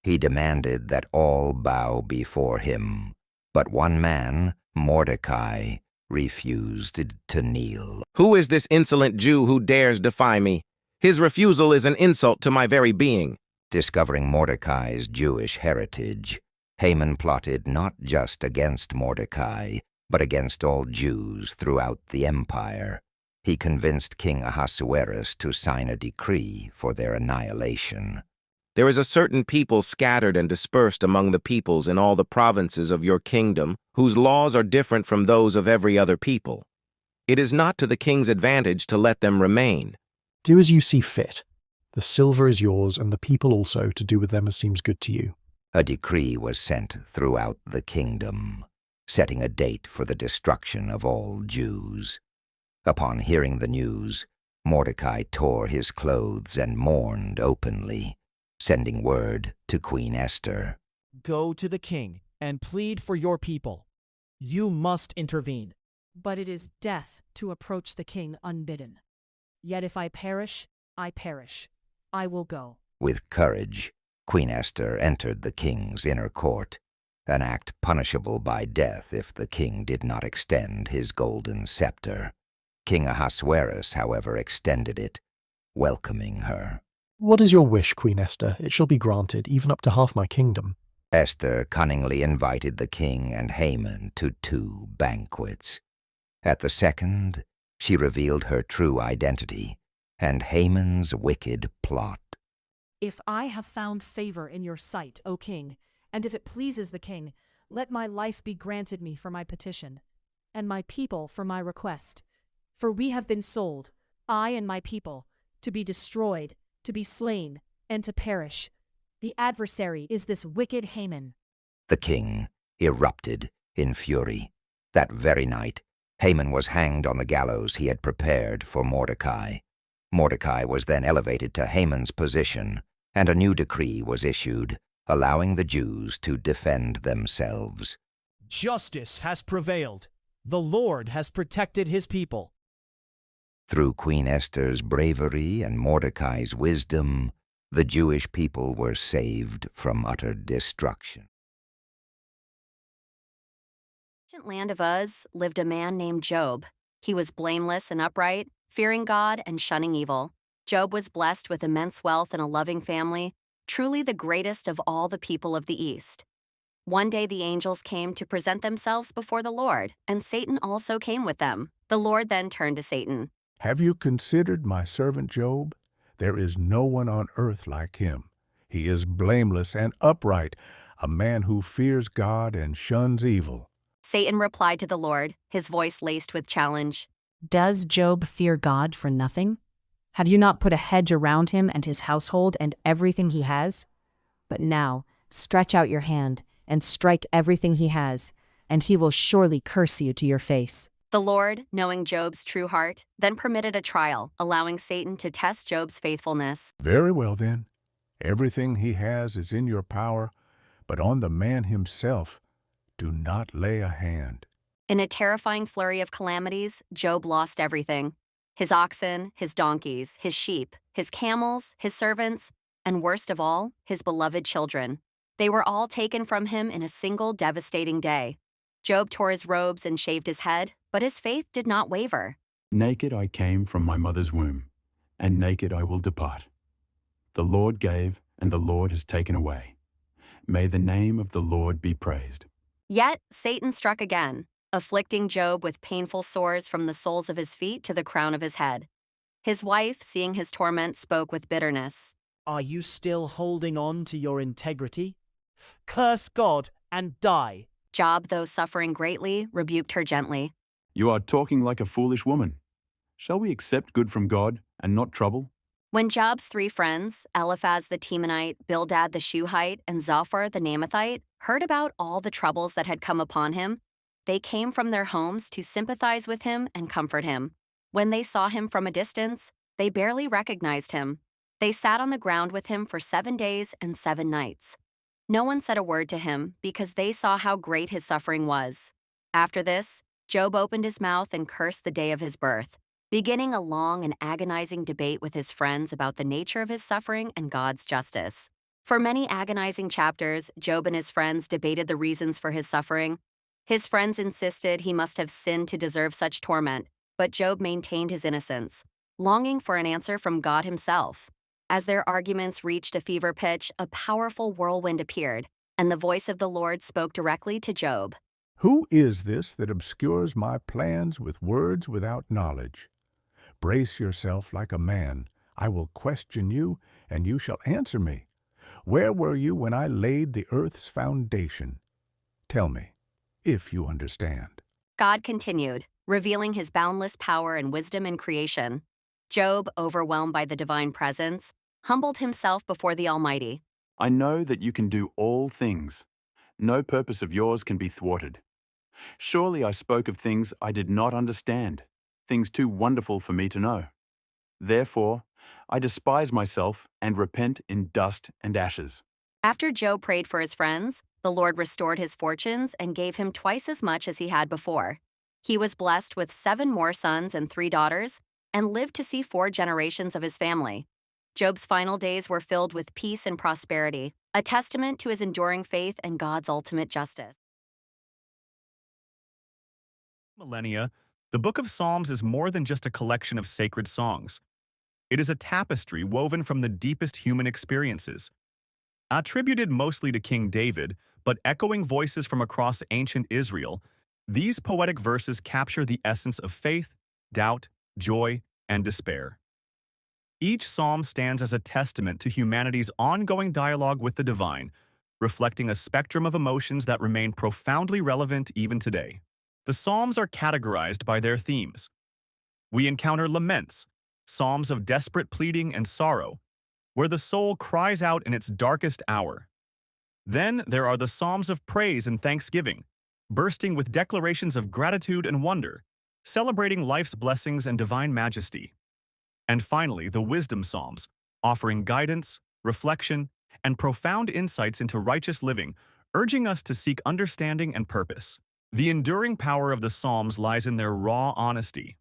He demanded that all bow before him, But one man, Mordecai, refused to kneel. Who is this insolent Jew who dares defy me? His refusal is an insult to my very being. Discovering Mordecai's Jewish heritage, Haman plotted not just against Mordecai, but against all Jews throughout the empire. He convinced King Ahasuerus to sign a decree for their annihilation. There is a certain people scattered and dispersed among the peoples in all the provinces of your kingdom, whose laws are different from those of every other people. It is not to the king's advantage to let them remain. Do as you see fit. The silver is yours, and the people also, to do with them as seems good to you. A decree was sent throughout the kingdom, setting a date for the destruction of all Jews. Upon hearing the news, Mordecai tore his clothes and mourned openly, sending word to Queen Esther. Go to the king and plead for your people. You must intervene. But it is death to approach the king unbidden. Yet if I perish, I perish. I will go. With courage, Queen Esther entered the king's inner court, an act punishable by death if the king did not extend his golden scepter. King Ahasuerus, however, extended it, welcoming her. What is your wish, Queen Esther? It shall be granted, even up to half my kingdom. Esther cunningly invited the king and Haman to 2 banquets. At the second, she revealed her true identity and Haman's wicked plot. If I have found favor in your sight, O king, and if it pleases the king, let my life be granted me for my petition, and my people for my request. For we have been sold, I and my people, to be destroyed, to be slain, and to perish. The adversary is this wicked Haman. The king erupted in fury. That very night, Haman was hanged on the gallows he had prepared for Mordecai. Mordecai was then elevated to Haman's position, and a new decree was issued, allowing the Jews to defend themselves. Justice has prevailed. The Lord has protected his people. Through Queen Esther's bravery and Mordecai's wisdom, the Jewish people were saved from utter destruction. In the ancient land of Uz lived a man named Job. He was blameless and upright, fearing God and shunning evil. Job was blessed with immense wealth and a loving family, truly the greatest of all the people of the East. One day the angels came to present themselves before the Lord, and Satan also came with them. The Lord then turned to Satan. Have you considered my servant Job? There is no one on earth like him. He is blameless and upright, a man who fears God and shuns evil. Satan replied to the Lord, his voice laced with challenge. Does Job fear God for nothing? Have you not put a hedge around him and his household and everything he has? But now stretch out your hand and strike everything he has, and he will surely curse you to your face. The Lord, knowing Job's true heart, then permitted a trial, allowing Satan to test Job's faithfulness. Very well, then. Everything he has is in your power, but on the man himself, do not lay a hand. In a terrifying flurry of calamities, Job lost everything. His oxen, his donkeys, his sheep, his camels, his servants, and worst of all, his beloved children. They were all taken from him in a single devastating day. Job tore his robes and shaved his head, but his faith did not waver. Naked I came from my mother's womb, and naked I will depart. The Lord gave, and the Lord has taken away. May the name of the Lord be praised. Yet Satan struck again, afflicting Job with painful sores from the soles of his feet to the crown of his head. His wife, seeing his torment, spoke with bitterness. Are you still holding on to your integrity? Curse God and die. Job, though suffering greatly, rebuked her gently. You are talking like a foolish woman. Shall we accept good from God and not trouble? When Job's 3 friends, Eliphaz the Temanite, Bildad the Shuhite, and Zophar the Naamathite, heard about all the troubles that had come upon him, they came from their homes to sympathize with him and comfort him. When they saw him from a distance, they barely recognized him. They sat on the ground with him for 7 days and 7 nights. No one said a word to him because they saw how great his suffering was. After this, Job opened his mouth and cursed the day of his birth, beginning a long and agonizing debate with his friends about the nature of his suffering and God's justice. For many agonizing chapters, Job and his friends debated the reasons for his suffering. His friends insisted he must have sinned to deserve such torment, but Job maintained his innocence, longing for an answer from God himself. As their arguments reached a fever pitch, a powerful whirlwind appeared, and the voice of the Lord spoke directly to Job. Who is this that obscures my plans with words without knowledge? Brace yourself like a man. I will question you, and you shall answer me. Where were you when I laid the earth's foundation? Tell me, if you understand. God continued, revealing his boundless power and wisdom in creation. Job, overwhelmed by the divine presence, humbled himself before the Almighty. I know that you can do all things. No purpose of yours can be thwarted. Surely I spoke of things I did not understand, things too wonderful for me to know. Therefore, I despise myself and repent in dust and ashes. After Job prayed for his friends, the Lord restored his fortunes and gave him twice as much as he had before. He was blessed with 7 more sons and 3 daughters, and lived to see 4 generations of his family. Job's final days were filled with peace and prosperity, a testament to his enduring faith and God's ultimate justice. Millennia, the Book of Psalms is more than just a collection of sacred songs. It is a tapestry woven from the deepest human experiences. Attributed mostly to King David, but echoing voices from across ancient Israel, these poetic verses capture the essence of faith, doubt, joy, and despair. Each psalm stands as a testament to humanity's ongoing dialogue with the divine, reflecting a spectrum of emotions that remain profoundly relevant even today. The psalms are categorized by their themes. We encounter laments, psalms of desperate pleading and sorrow, where the soul cries out in its darkest hour. Then there are the psalms of praise and thanksgiving, bursting with declarations of gratitude and wonder, celebrating life's blessings and divine majesty. And finally, the wisdom psalms, offering guidance, reflection, and profound insights into righteous living, urging us to seek understanding and purpose. The enduring power of the psalms lies in their raw honesty.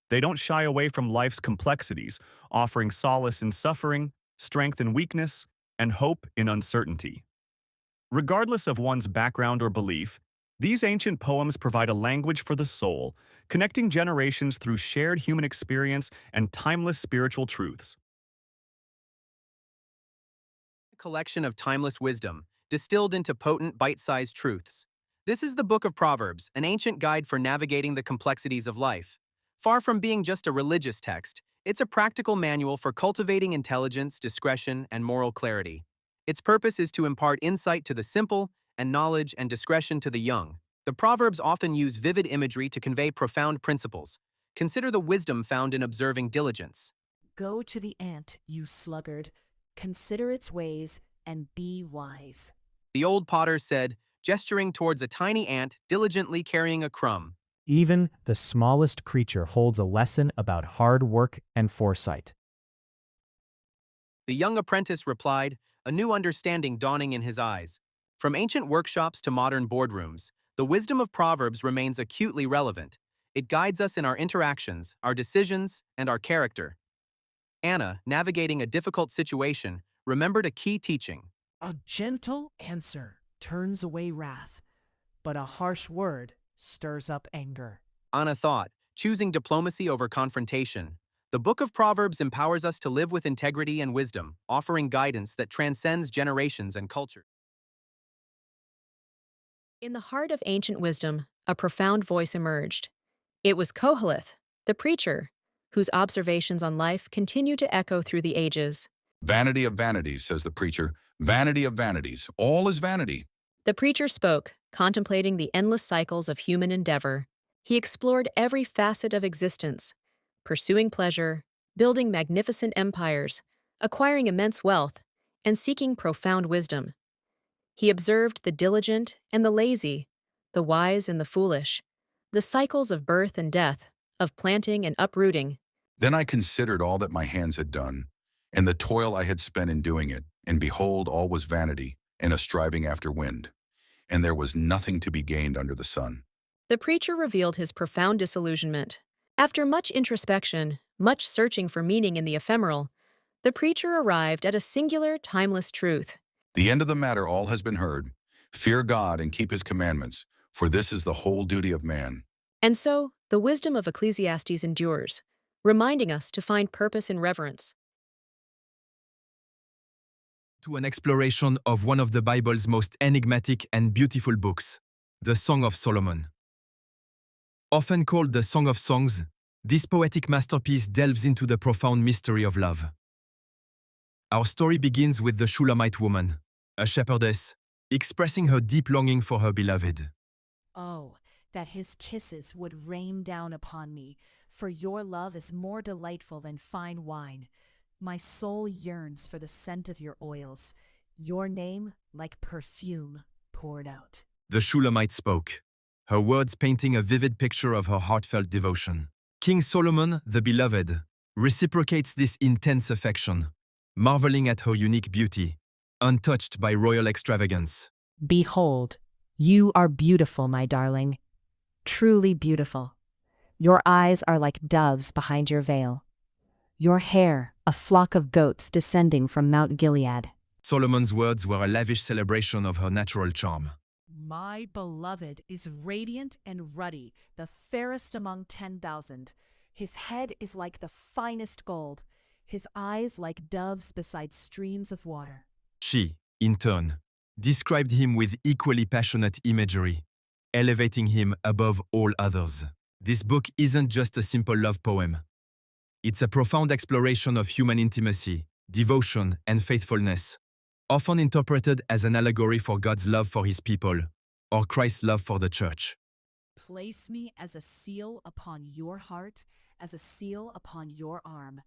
They don't shy away from life's complexities, offering solace in suffering, strength in weakness, and hope in uncertainty. Regardless of one's background or belief, these ancient poems provide a language for the soul, connecting generations through shared human experience and timeless spiritual truths. A collection of timeless wisdom, distilled into potent, bite-sized truths. This is the Book of Proverbs, an ancient guide for navigating the complexities of life. Far from being just a religious text, it's a practical manual for cultivating intelligence, discretion, and moral clarity. Its purpose is to impart insight to the simple and knowledge and discretion to the young. The Proverbs often use vivid imagery to convey profound principles. Consider the wisdom found in observing diligence. Go to the ant, you sluggard. Consider its ways and be wise. The old potter said, gesturing towards a tiny ant diligently carrying a crumb. Even the smallest creature holds a lesson about hard work and foresight. The young apprentice replied, a new understanding dawning in his eyes. From ancient workshops to modern boardrooms, the wisdom of Proverbs remains acutely relevant. It guides us in our interactions, our decisions, and our character. Anna, navigating a difficult situation, remembered a key teaching. A gentle answer turns away wrath, but a harsh word stirs up anger. Anna thought, choosing diplomacy over confrontation. The Book of Proverbs empowers us to live with integrity and wisdom, offering guidance that transcends generations and culture. In the heart of ancient wisdom, a profound voice emerged. It was Koheleth, the preacher, whose observations on life continue to echo through the ages. Vanity of vanities, says the preacher. Vanity of vanities. All is vanity. The preacher spoke, contemplating the endless cycles of human endeavor. He explored every facet of existence, pursuing pleasure, building magnificent empires, acquiring immense wealth, and seeking profound wisdom. He observed the diligent and the lazy, the wise and the foolish, the cycles of birth and death, of planting and uprooting. Then I considered all that my hands had done, and the toil I had spent in doing it, and behold, all was vanity, and a striving after wind, and there was nothing to be gained under the sun. The preacher revealed his profound disillusionment. After much introspection, much searching for meaning in the ephemeral, the preacher arrived at a singular, timeless truth. The end of the matter all has been heard. Fear God and keep his commandments, For this is the whole duty of man. And so, the wisdom of Ecclesiastes endures, reminding us to find purpose in reverence. To an exploration of one of the Bible's most enigmatic and beautiful books, the Song of Solomon. Often called the Song of Songs, this poetic masterpiece delves into the profound mystery of love. Our story begins with the Shulamite woman, a shepherdess, expressing her deep longing for her beloved. Oh, that his kisses would rain down upon me, for your love is more delightful than fine wine. My soul yearns for the scent of your oils, your name like perfume poured out. The Shulamite spoke, her words painting a vivid picture of her heartfelt devotion. King Solomon, the beloved, reciprocates this intense affection, marveling at her unique beauty, untouched by royal extravagance. Behold, you are beautiful, my darling, truly beautiful. Your eyes are like doves behind your veil. Your hair, a flock of goats descending from Mount Gilead. Solomon's words were a lavish celebration of her natural charm. My beloved is radiant and ruddy, the fairest among 10,000. His head is like the finest gold, his eyes like doves beside streams of water. She, in turn, described him with equally passionate imagery, elevating him above all others. This book isn't just a simple love poem. It's a profound exploration of human intimacy, devotion, and faithfulness, often interpreted as an allegory for God's love for his people, or Christ's love for the church. Place me as a seal upon your heart, as a seal upon your arm.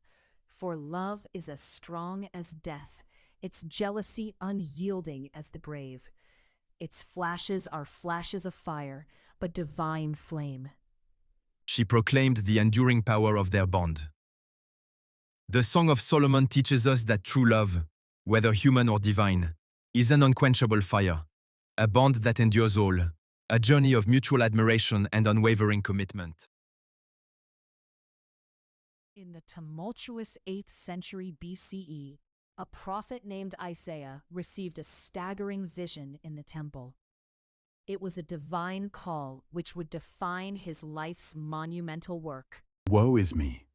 For love is as strong as death, its jealousy unyielding as the grave. Its flashes are flashes of fire, but divine flame. She proclaimed the enduring power of their bond. The Song of Solomon teaches us that true love, whether human or divine, is an unquenchable fire, a bond that endures all, a journey of mutual admiration and unwavering commitment. In the tumultuous 8th century BCE, a prophet named Isaiah received a staggering vision in the temple. It was a divine call which would define his life's monumental work. Woe is me,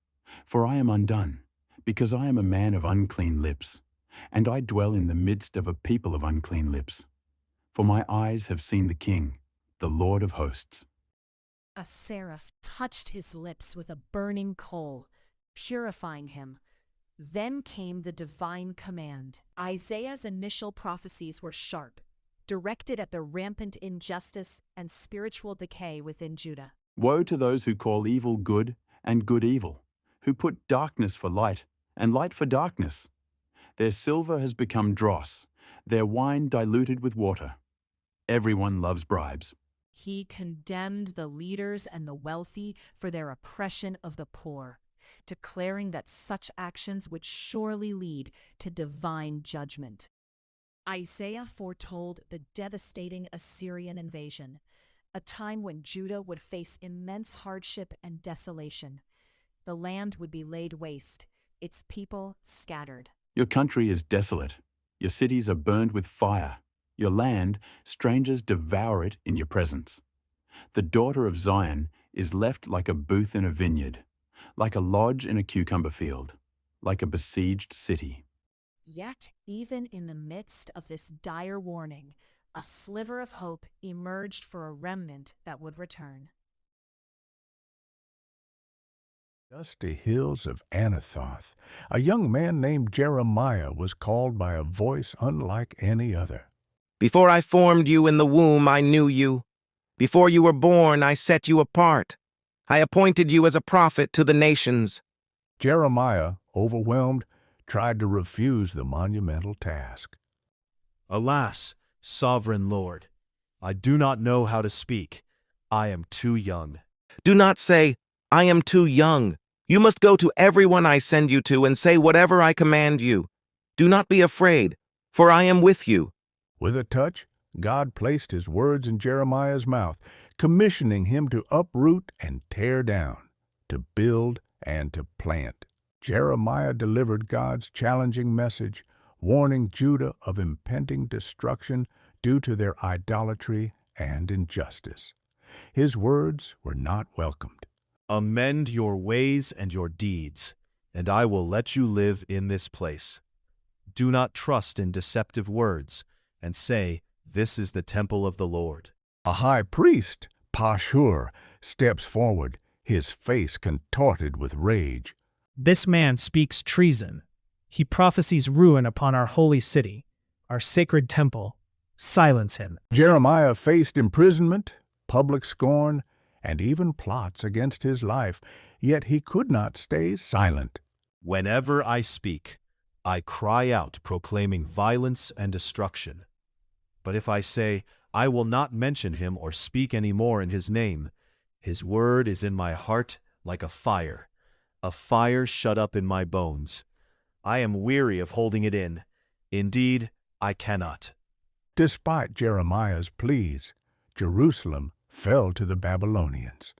for I am undone, because I am a man of unclean lips, and I dwell in the midst of a people of unclean lips. For my eyes have seen the King, the Lord of hosts. A seraph touched his lips with a burning coal, purifying him. Then came the divine command. Isaiah's initial prophecies were sharp, directed at the rampant injustice and spiritual decay within Judah. Woe to those who call evil good and good evil, who put darkness for light and light for darkness. Their silver has become dross, their wine diluted with water. Everyone loves bribes. He condemned the leaders and the wealthy for their oppression of the poor, declaring that such actions would surely lead to divine judgment. Isaiah foretold the devastating Assyrian invasion, a time when Judah would face immense hardship and desolation. The land would be laid waste, its people scattered. Your country is desolate. Your cities are burned with fire. Your land, strangers devour it in your presence. The daughter of Zion is left like a booth in a vineyard, like a lodge in a cucumber field, like a besieged city. Yet, even in the midst of this dire warning, a sliver of hope emerged for a remnant that would return. Dusty hills of Anathoth, a young man named Jeremiah was called by a voice unlike any other. Before I formed you in the womb, I knew you. Before you were born, I set you apart. I appointed you as a prophet to the nations. Jeremiah, overwhelmed, tried to refuse the monumental task. Alas, sovereign Lord, I do not know how to speak. I am too young. Do not say, I am too young. You must go to everyone I send you to and say whatever I command you. Do not be afraid, for I am with you. With a touch, God placed his words in Jeremiah's mouth, commissioning him to uproot and tear down, to build and to plant. Jeremiah delivered God's challenging message, warning Judah of impending destruction due to their idolatry and injustice. His words were not welcomed. Amend your ways and your deeds, and I will let you live in this place. Do not trust in deceptive words, and say, "This is the temple of the Lord." A high priest, Pashur, steps forward, his face contorted with rage. This man speaks treason. He prophesies ruin upon our holy city, our sacred temple. Silence him. Jeremiah faced imprisonment, public scorn, and even plots against his life, yet he could not stay silent. Whenever I speak, I cry out proclaiming violence and destruction. But if I say, "I will not mention him or speak any more in his name," his word is in my heart like a fire shut up in my bones. I am weary of holding it in. Indeed, I cannot. Despite Jeremiah's pleas, Jerusalem fell to the Babylonians.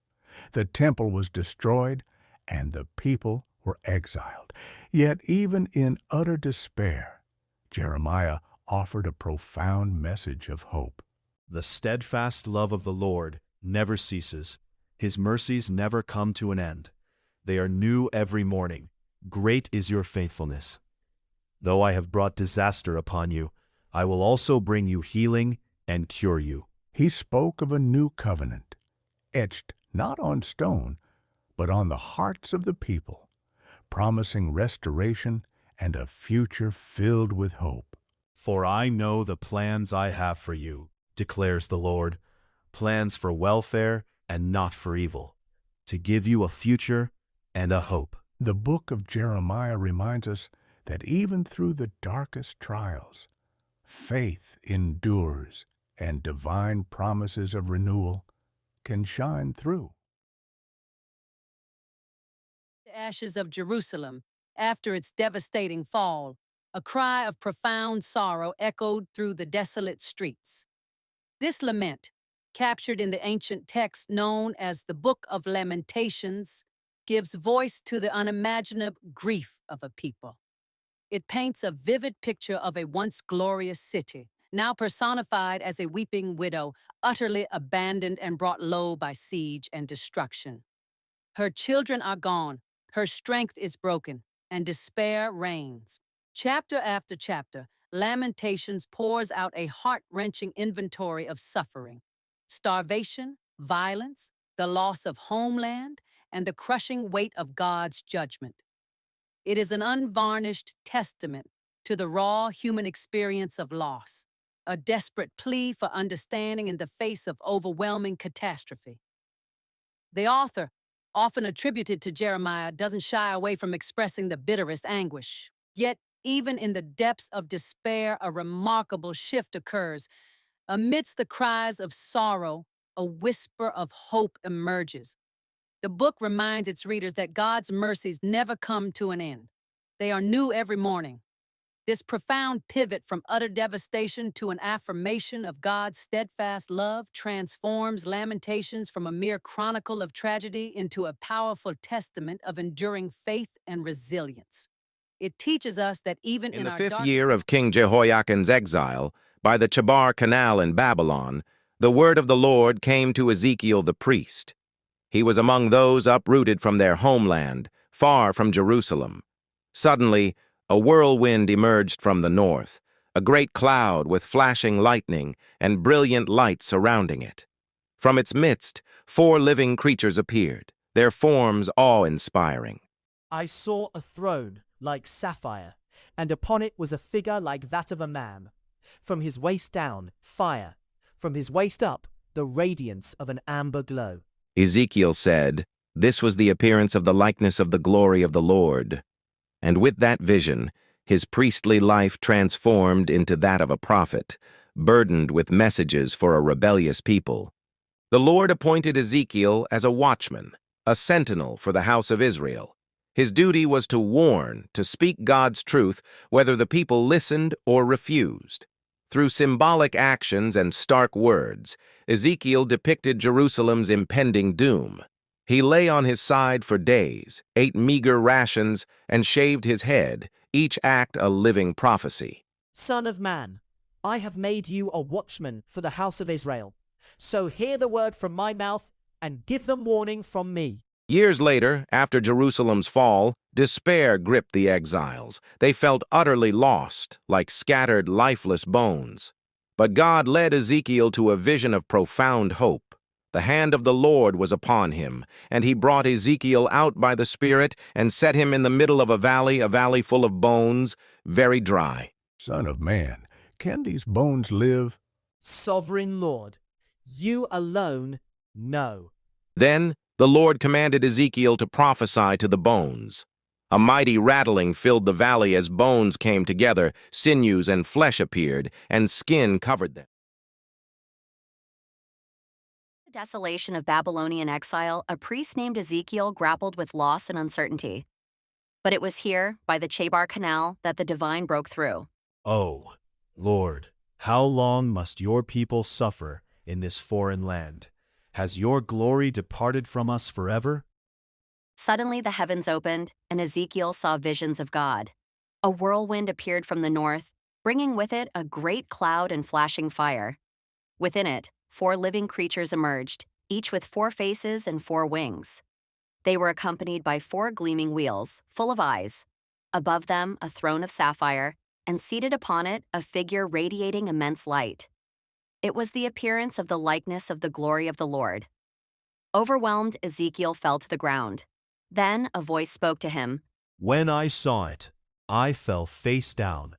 The temple was destroyed, and the people were exiled. Yet even in utter despair, Jeremiah offered a profound message of hope. The steadfast love of the Lord never ceases. His mercies never come to an end. They are new every morning. Great is your faithfulness. Though I have brought disaster upon you, I will also bring you healing and cure you. He spoke of a new covenant, etched not on stone, but on the hearts of the people, promising restoration and a future filled with hope. For I know the plans I have for you, declares the Lord, plans for welfare and not for evil, to give you a future and a hope. The book of Jeremiah reminds us that even through the darkest trials, faith endures and divine promises of renewal can shine through. The ashes of Jerusalem after its devastating fall, a cry of profound sorrow echoed through the desolate streets. This lament, captured in the ancient text known as the Book of Lamentations, gives voice to the unimaginable grief of a people. It paints a vivid picture of a once glorious city, now personified as a weeping widow, utterly abandoned and brought low by siege and destruction. Her children are gone, her strength is broken, and despair reigns. Chapter after chapter, Lamentations pours out a heart-wrenching inventory of suffering, starvation, violence, the loss of homeland, and the crushing weight of God's judgment. It is an unvarnished testament to the raw human experience of loss, a desperate plea for understanding in the face of overwhelming catastrophe. The author, often attributed to Jeremiah, doesn't shy away from expressing the bitterest anguish. Yet, even in the depths of despair, a remarkable shift occurs. Amidst the cries of sorrow, a whisper of hope emerges. The book reminds its readers that God's mercies never come to an end. They are new every morning. This profound pivot from utter devastation to an affirmation of God's steadfast love transforms Lamentations from a mere chronicle of tragedy into a powerful testament of enduring faith and resilience. It teaches us that even in the our fifth darkest year of King Jehoiakim's exile, by the Chebar Canal in Babylon, the word of the Lord came to Ezekiel the priest. He was among those uprooted from their homeland, far from Jerusalem. Suddenly, a whirlwind emerged from the north, a great cloud with flashing lightning and brilliant light surrounding it. From its midst, 4 living creatures appeared, their forms awe-inspiring. I saw a throne like sapphire, and upon it was a figure like that of a man. From his waist down, fire. From his waist up, the radiance of an amber glow. Ezekiel said, "This was the appearance of the likeness of the glory of the Lord." And with that vision, his priestly life transformed into that of a prophet, burdened with messages for a rebellious people. The Lord appointed Ezekiel as a watchman, a sentinel for the house of Israel. His duty was to warn, to speak God's truth, whether the people listened or refused. Through symbolic actions and stark words, Ezekiel depicted Jerusalem's impending doom. He lay on his side for days, ate meager rations, and shaved his head, each act a living prophecy. Son of man, I have made you a watchman for the house of Israel. So hear the word from my mouth and give them warning from me. Years later, after Jerusalem's fall, despair gripped the exiles. They felt utterly lost, like scattered, lifeless bones. But God led Ezekiel to a vision of profound hope. The hand of the Lord was upon him, and he brought Ezekiel out by the Spirit and set him in the middle of a valley full of bones, very dry. Son of man, can these bones live? Sovereign Lord, you alone know. Then the Lord commanded Ezekiel to prophesy to the bones. A mighty rattling filled the valley as bones came together, sinews and flesh appeared, and skin covered them. The desolation of Babylonian exile, a priest named Ezekiel grappled with loss and uncertainty. But it was here, by the Chebar Canal, that the divine broke through. Oh, Lord, how long must your people suffer in this foreign land? Has your glory departed from us forever? Suddenly the heavens opened, and Ezekiel saw visions of God. A whirlwind appeared from the north, bringing with it a great cloud and flashing fire. Within it, 4 living creatures emerged, each with 4 faces and 4 wings. They were accompanied by 4 gleaming wheels, full of eyes. Above them, a throne of sapphire, and seated upon it, a figure radiating immense light. It was the appearance of the likeness of the glory of the Lord. Overwhelmed, Ezekiel fell to the ground. Then a voice spoke to him. When I saw it, I fell face down,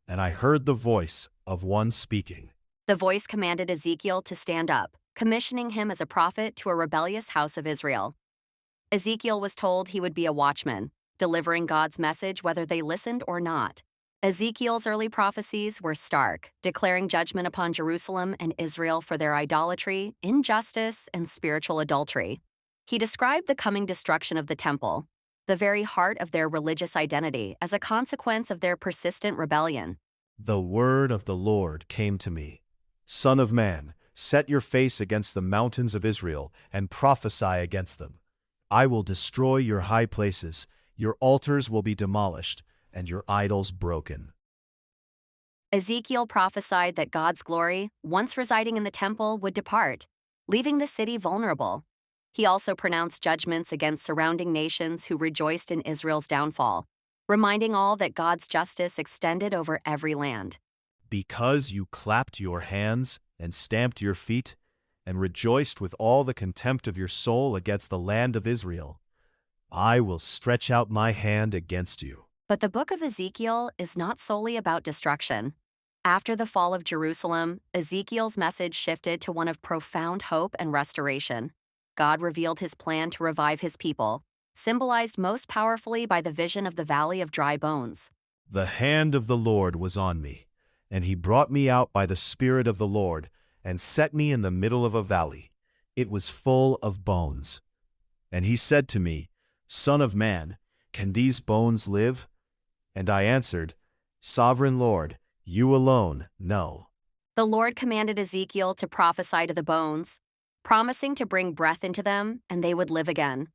and I heard the voice of one speaking. The voice commanded Ezekiel to stand up, commissioning him as a prophet to a rebellious house of Israel. Ezekiel was told he would be a watchman, delivering God's message whether they listened or not. Ezekiel's early prophecies were stark, declaring judgment upon Jerusalem and Israel for their idolatry, injustice, and spiritual adultery. He described the coming destruction of the temple, the very heart of their religious identity, as a consequence of their persistent rebellion. The word of the Lord came to me. Son of man, set your face against the mountains of Israel and prophesy against them. I will destroy your high places, your altars will be demolished, and your idols broken. Ezekiel prophesied that God's glory, once residing in the temple, would depart, leaving the city vulnerable. He also pronounced judgments against surrounding nations who rejoiced in Israel's downfall, reminding all that God's justice extended over every land. Because you clapped your hands and stamped your feet, and rejoiced with all the contempt of your soul against the land of Israel, I will stretch out my hand against you. But the book of Ezekiel is not solely about destruction. After the fall of Jerusalem, Ezekiel's message shifted to one of profound hope and restoration. God revealed his plan to revive his people, symbolized most powerfully by the vision of the Valley of Dry Bones. The hand of the Lord was on me, and he brought me out by the Spirit of the Lord, and set me in the middle of a valley. It was full of bones. And he said to me, Son of man, can these bones live? And I answered, Sovereign Lord, you alone know. The Lord commanded Ezekiel to prophesy to the bones, promising to bring breath into them, and they would live again.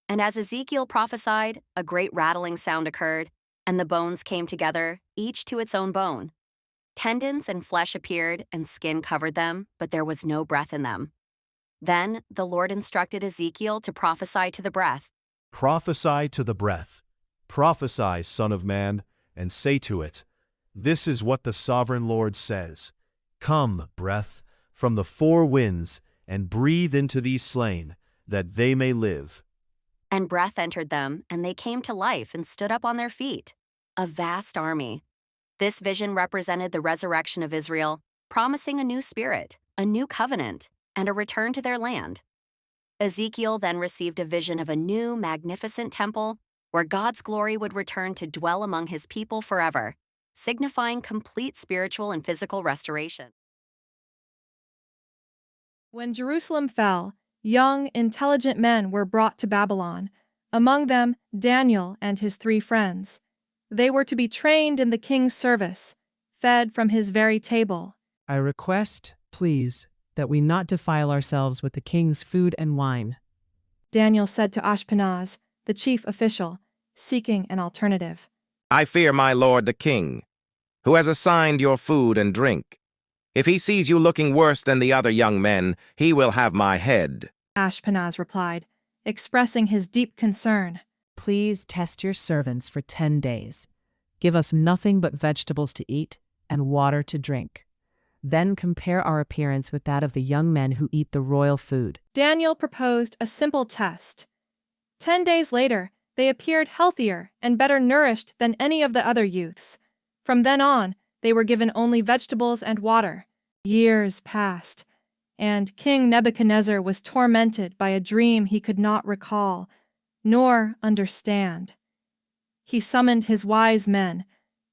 And as Ezekiel prophesied, a great rattling sound occurred, and the bones came together, each to its own bone. Tendons and flesh appeared, and skin covered them, but there was no breath in them. Then the Lord instructed Ezekiel to prophesy to the breath. Prophesy to the breath. Prophesy, Son of man, and say to it, This is what the Sovereign Lord says. Come, breath, from the 4 winds, and breathe into these slain, that they may live. And breath entered them, and they came to life and stood up on their feet. A vast army. This vision represented the resurrection of Israel, promising a new spirit, a new covenant, and a return to their land. Ezekiel then received a vision of a new, magnificent temple where God's glory would return to dwell among his people forever, signifying complete spiritual and physical restoration. When Jerusalem fell, young, intelligent men were brought to Babylon, among them Daniel and his 3 friends. They were to be trained in the king's service, fed from his very table. I request, please, that we not defile ourselves with the king's food and wine. Daniel said to Ashpenaz, the chief official, seeking an alternative. I fear my lord the king, who has assigned your food and drink. If he sees you looking worse than the other young men, he will have my head." Ashpenaz replied, expressing his deep concern. Please test your servants for 10 days. Give us nothing but vegetables to eat and water to drink. Then compare our appearance with that of the young men who eat the royal food. Daniel proposed a simple test. 10 days later, they appeared healthier and better nourished than any of the other youths. From then on, they were given only vegetables and water. Years passed, and King Nebuchadnezzar was tormented by a dream he could not recall, nor understand. He summoned his wise men,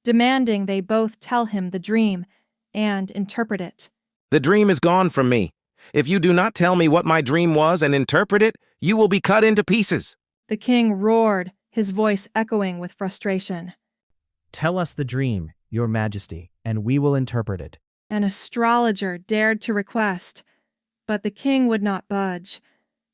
demanding they both tell him the dream and interpret it. "The dream is gone from me. If you do not tell me what my dream was and interpret it, you will be cut into pieces." The king roared, his voice echoing with frustration. Tell us the dream, Your Majesty, and we will interpret it. An astrologer dared to request, but the king would not budge.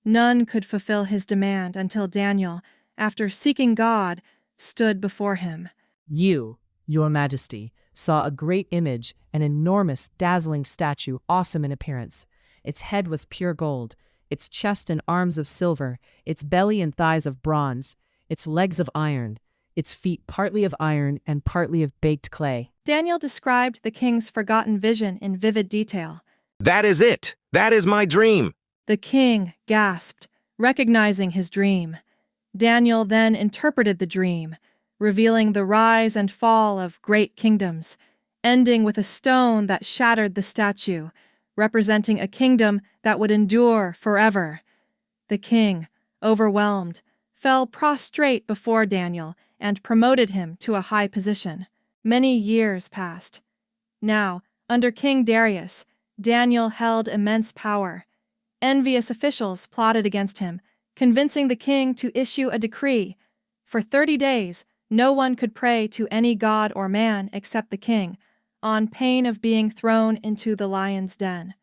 None could fulfill his demand until Daniel, after seeking God, stood before him. You, Your Majesty, saw a great image, an enormous, dazzling statue, awesome in appearance. Its head was pure gold, its chest and arms of silver, its belly and thighs of bronze, its legs of iron, its feet partly of iron and partly of baked clay. Daniel described the king's forgotten vision in vivid detail. "That is it! That is my dream!" The king gasped, recognizing his dream. Daniel then interpreted the dream, revealing the rise and fall of great kingdoms, ending with a stone that shattered the statue, representing a kingdom that would endure forever. The king, overwhelmed, fell prostrate before Daniel and promoted him to a high position. Many years passed. Now, under King Darius, Daniel held immense power. Envious officials plotted against him, convincing the king to issue a decree. For 30 days, no one could pray to any god or man except the king, on pain of being thrown into the lion's den.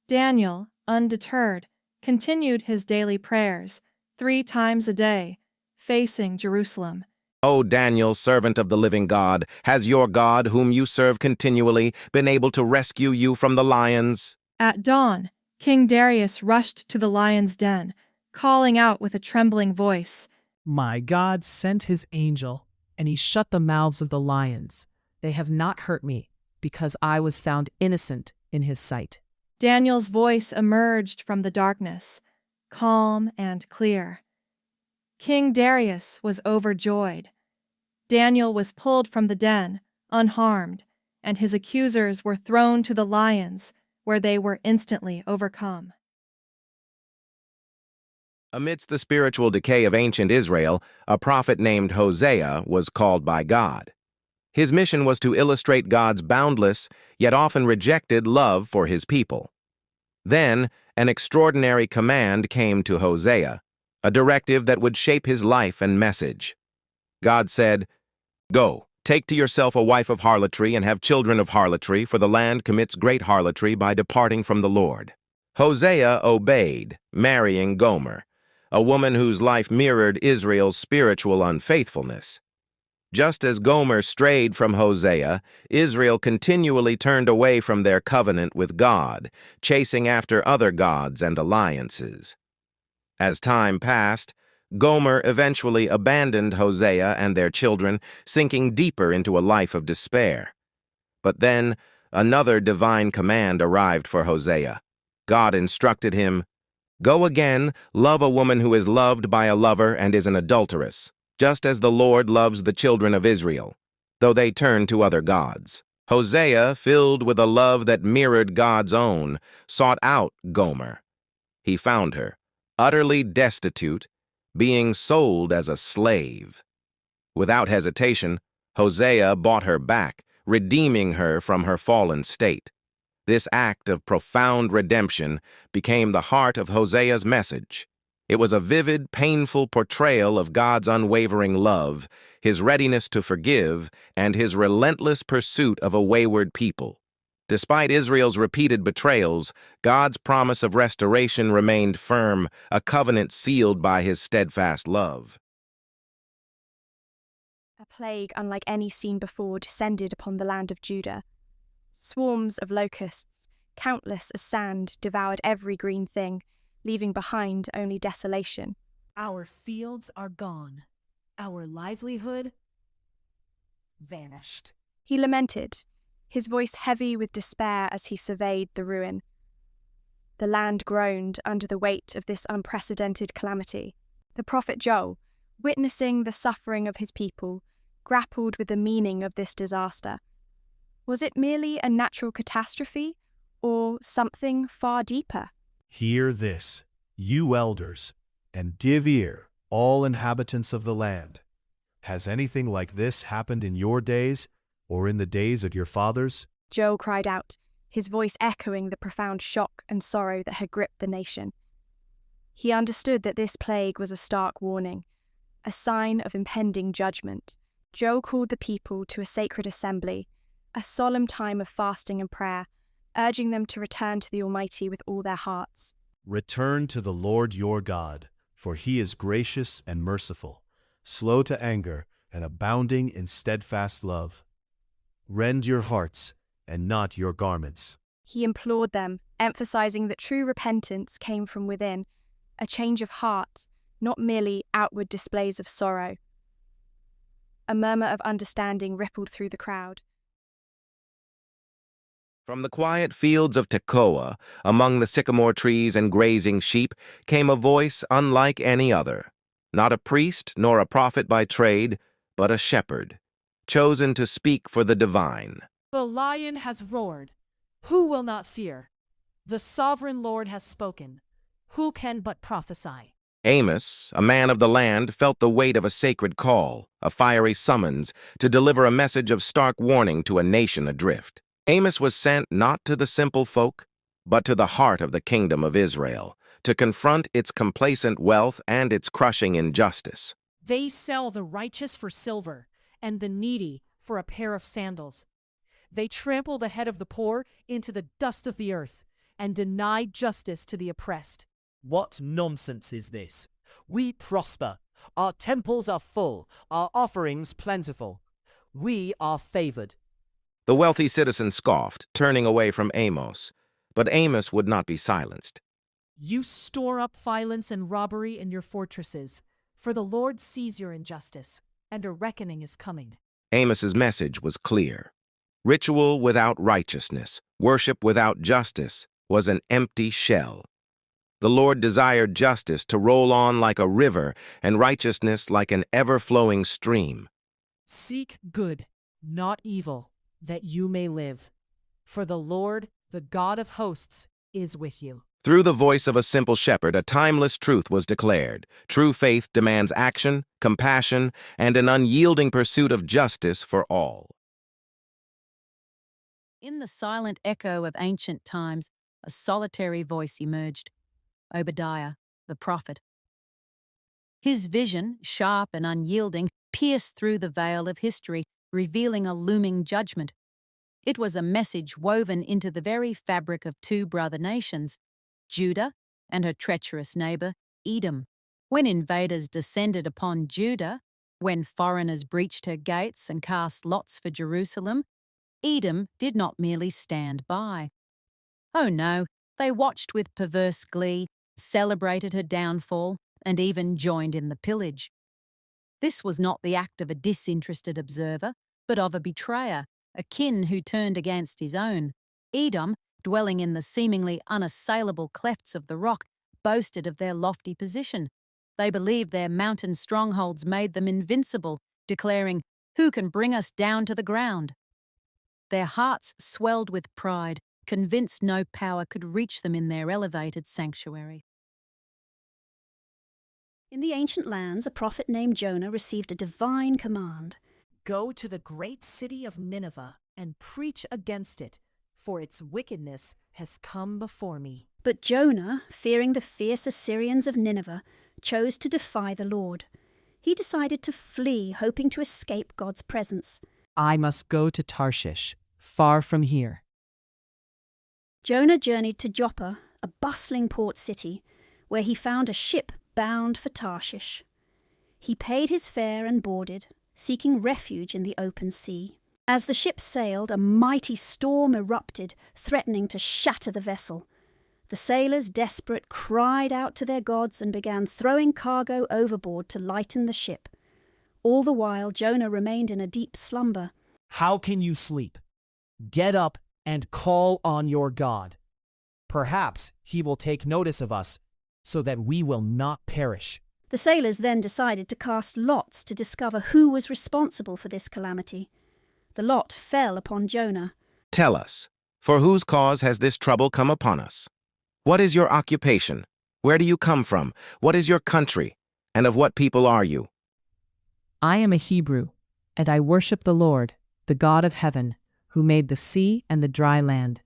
Daniel, undeterred, continued his daily prayers, 3 times a day, facing Jerusalem. "O Daniel, servant of the living God, has your God, whom you serve continually, been able to rescue you from the lions?" At dawn, King Darius rushed to the lion's den, calling out with a trembling voice, My God sent his angel, And he shut the mouths of the lions. They have not hurt me, because I was found innocent in his sight. Daniel's voice emerged from the darkness, calm and clear. King Darius was overjoyed. Daniel was pulled from the den, unharmed, and his accusers were thrown to the lions, where they were instantly overcome. Amidst the spiritual decay of ancient Israel, a prophet named Hosea was called by God. His mission was to illustrate God's boundless, yet often rejected love for his people. Then, an extraordinary command came to Hosea, a directive that would shape his life and message. God said, "Go, take to yourself a wife of harlotry and have children of harlotry, for the land commits great harlotry by departing from the Lord." Hosea obeyed, marrying Gomer, a woman whose life mirrored Israel's spiritual unfaithfulness. Just as Gomer strayed from Hosea, Israel continually turned away from their covenant with God, chasing after other gods and alliances. As time passed, Gomer eventually abandoned Hosea and their children, sinking deeper into a life of despair. But then, another divine command arrived for Hosea. God instructed him, "Go again, love a woman who is loved by a lover and is an adulteress, just as the Lord loves the children of Israel, though they turn to other gods." Hosea, filled with a love that mirrored God's own, sought out Gomer. He found her, utterly destitute, being sold as a slave. Without hesitation, Hosea bought her back, redeeming her from her fallen state. This act of profound redemption became the heart of Hosea's message. It was a vivid, painful portrayal of God's unwavering love, his readiness to forgive, and his relentless pursuit of a wayward people. Despite Israel's repeated betrayals, God's promise of restoration remained firm, a covenant sealed by his steadfast love. A plague unlike any seen before descended upon the land of Judah. Swarms of locusts, countless as sand, devoured every green thing, leaving behind only desolation. Our fields are gone. Our livelihood vanished. He lamented, his voice heavy with despair as he surveyed the ruin. The land groaned under the weight of this unprecedented calamity. The prophet Joel, witnessing the suffering of his people, grappled with the meaning of this disaster. Was it merely a natural catastrophe, or something far deeper? Hear this, you elders, and give ear, all inhabitants of the land. Has anything like this happened in your days, or in the days of your fathers? Joel cried out, his voice echoing the profound shock and sorrow that had gripped the nation. He understood that this plague was a stark warning, a sign of impending judgment. Joel called the people to a sacred assembly, a solemn time of fasting and prayer, urging them to return to the Almighty with all their hearts. Return to the Lord your God, for he is gracious and merciful, slow to anger and abounding in steadfast love. Rend your hearts and not your garments. He implored them, emphasizing that true repentance came from within, a change of heart, not merely outward displays of sorrow. A murmur of understanding rippled through the crowd. From the quiet fields of Tekoa, among the sycamore trees and grazing sheep, came a voice unlike any other. Not a priest nor a prophet by trade, but a shepherd, chosen to speak for the divine. The lion has roared. Who will not fear? The sovereign Lord has spoken. Who can but prophesy? Amos, a man of the land, felt the weight of a sacred call, a fiery summons, to deliver a message of stark warning to a nation adrift. Amos was sent not to the simple folk, but to the heart of the kingdom of Israel, to confront its complacent wealth and its crushing injustice. They sell the righteous for silver, and the needy for a pair of sandals. They trample the head of the poor into the dust of the earth, and deny justice to the oppressed. What nonsense is this? We prosper. Our temples are full, our offerings plentiful. We are favored. The wealthy citizen scoffed, turning away from Amos. But Amos would not be silenced. You store up violence and robbery in your fortresses, for the Lord sees your injustice, and a reckoning is coming. Amos's message was clear. Ritual without righteousness, worship without justice, was an empty shell. The Lord desired justice to roll on like a river and righteousness like an ever-flowing stream. Seek good, not evil, that you may live. For the Lord, the God of hosts, is with you. Through the voice of a simple shepherd, a timeless truth was declared. True faith demands action, compassion, and an unyielding pursuit of justice for all. In the silent echo of ancient times, a solitary voice emerged. Obadiah, the prophet. His vision, sharp and unyielding, pierced through the veil of history, revealing a looming judgment. It was a message woven into the very fabric of two brother nations, Judah and her treacherous neighbor, Edom. When invaders descended upon Judah, when foreigners breached her gates and cast lots for Jerusalem, Edom did not merely stand by. Oh no, they watched with perverse glee, celebrated her downfall, and even joined in the pillage. This was not the act of a disinterested observer, but of a betrayer, a kin who turned against his own. Edom, dwelling in the seemingly unassailable clefts of the rock, boasted of their lofty position. They believed their mountain strongholds made them invincible, declaring, "Who can bring us down to the ground?" Their hearts swelled with pride, convinced no power could reach them in their elevated sanctuary. In the ancient lands, a prophet named Jonah received a divine command. Go to the great city of Nineveh and preach against it, for its wickedness has come before me. But Jonah, fearing the fierce Assyrians of Nineveh, chose to defy the Lord. He decided to flee, hoping to escape God's presence. I must go to Tarshish, far from here. Jonah journeyed to Joppa, a bustling port city, where he found a ship bound for Tarshish. He paid his fare and boarded, seeking refuge in the open sea. As the ship sailed, a mighty storm erupted, threatening to shatter the vessel. The sailors, desperate, cried out to their gods and began throwing cargo overboard to lighten the ship. All the while, Jonah remained in a deep slumber. How can you sleep? Get up and call on your God. Perhaps he will take notice of us, so that we will not perish. The sailors then decided to cast lots to discover who was responsible for this calamity. The lot fell upon Jonah. Tell us, for whose cause has this trouble come upon us? What is your occupation? Where do you come from? What is your country? And of what people are you? I am a Hebrew, and I worship the Lord, the God of heaven, who made the sea and the dry land.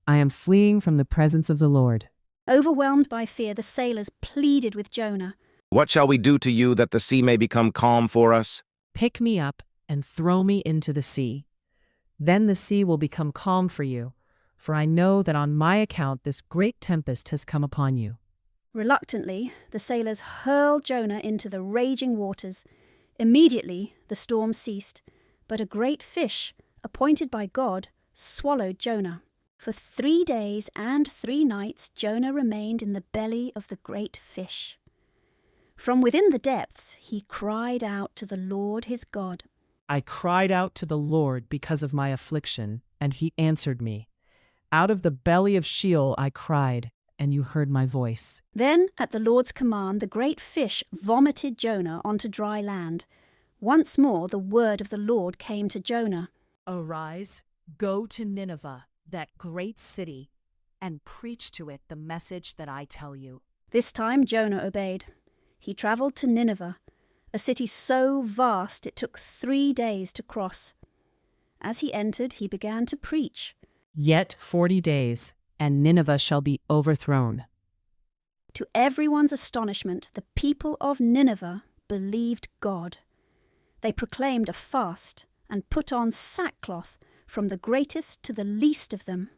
I am fleeing from the presence of the Lord. Overwhelmed by fear, the sailors pleaded with Jonah. What shall we do to you that the sea may become calm for us? Pick me up and throw me into the sea. Then the sea will become calm for you, for I know that on my account this great tempest has come upon you. Reluctantly, the sailors hurled Jonah into the raging waters. Immediately, the storm ceased, but a great fish, appointed by God, swallowed Jonah. For 3 days and 3 nights, Jonah remained in the belly of the great fish. From within the depths, he cried out to the Lord his God. I cried out to the Lord because of my affliction, and he answered me. Out of the belly of Sheol I cried, and you heard my voice. Then, at the Lord's command, the great fish vomited Jonah onto dry land. Once more the word of the Lord came to Jonah. Arise, go to Nineveh, that great city, and preach to it the message that I tell you. This time Jonah obeyed. He travelled to Nineveh, a city so vast it took 3 days to cross. As he entered, he began to preach. Yet 40 days, and Nineveh shall be overthrown. To everyone's astonishment, the people of Nineveh believed God. They proclaimed a fast and put on sackcloth, from the greatest to the least of them.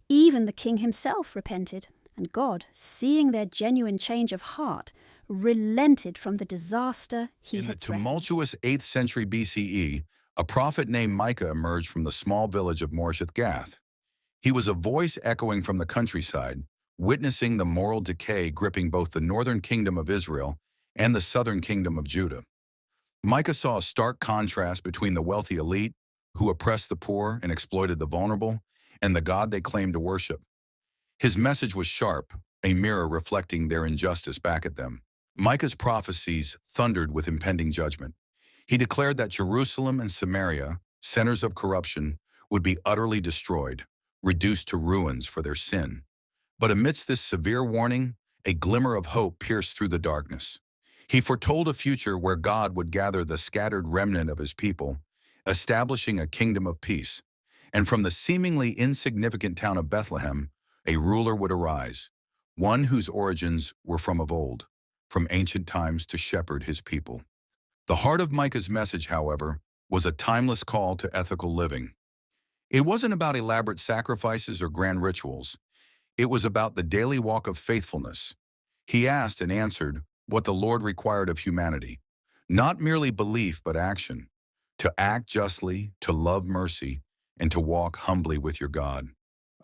Even the king himself repented, and God, seeing their genuine change of heart, relented from the disaster he had had threatened. threatened. In the tumultuous 8th century BCE, a prophet named Micah emerged from the small village of Moresheth Gath. He was a voice echoing from the countryside, witnessing the moral decay gripping both the northern kingdom of Israel and the southern kingdom of Judah. Micah saw a stark contrast between the wealthy elite, who oppressed the poor and exploited the vulnerable, and the God they claimed to worship. His message was sharp, a mirror reflecting their injustice back at them. Micah's prophecies thundered with impending judgment. He declared that Jerusalem and Samaria, centers of corruption, would be utterly destroyed, reduced to ruins for their sin. But amidst this severe warning, a glimmer of hope pierced through the darkness. He foretold a future where God would gather the scattered remnant of his people, establishing a kingdom of peace. And from the seemingly insignificant town of Bethlehem, a ruler would arise, one whose origins were from of old, from ancient times to shepherd his people. The heart of Micah's message, however, was a timeless call to ethical living. It wasn't about elaborate sacrifices or grand rituals. It was about the daily walk of faithfulness. He asked and answered what the Lord required of humanity, not merely belief but action, to act justly, to love mercy, and to walk humbly with your God.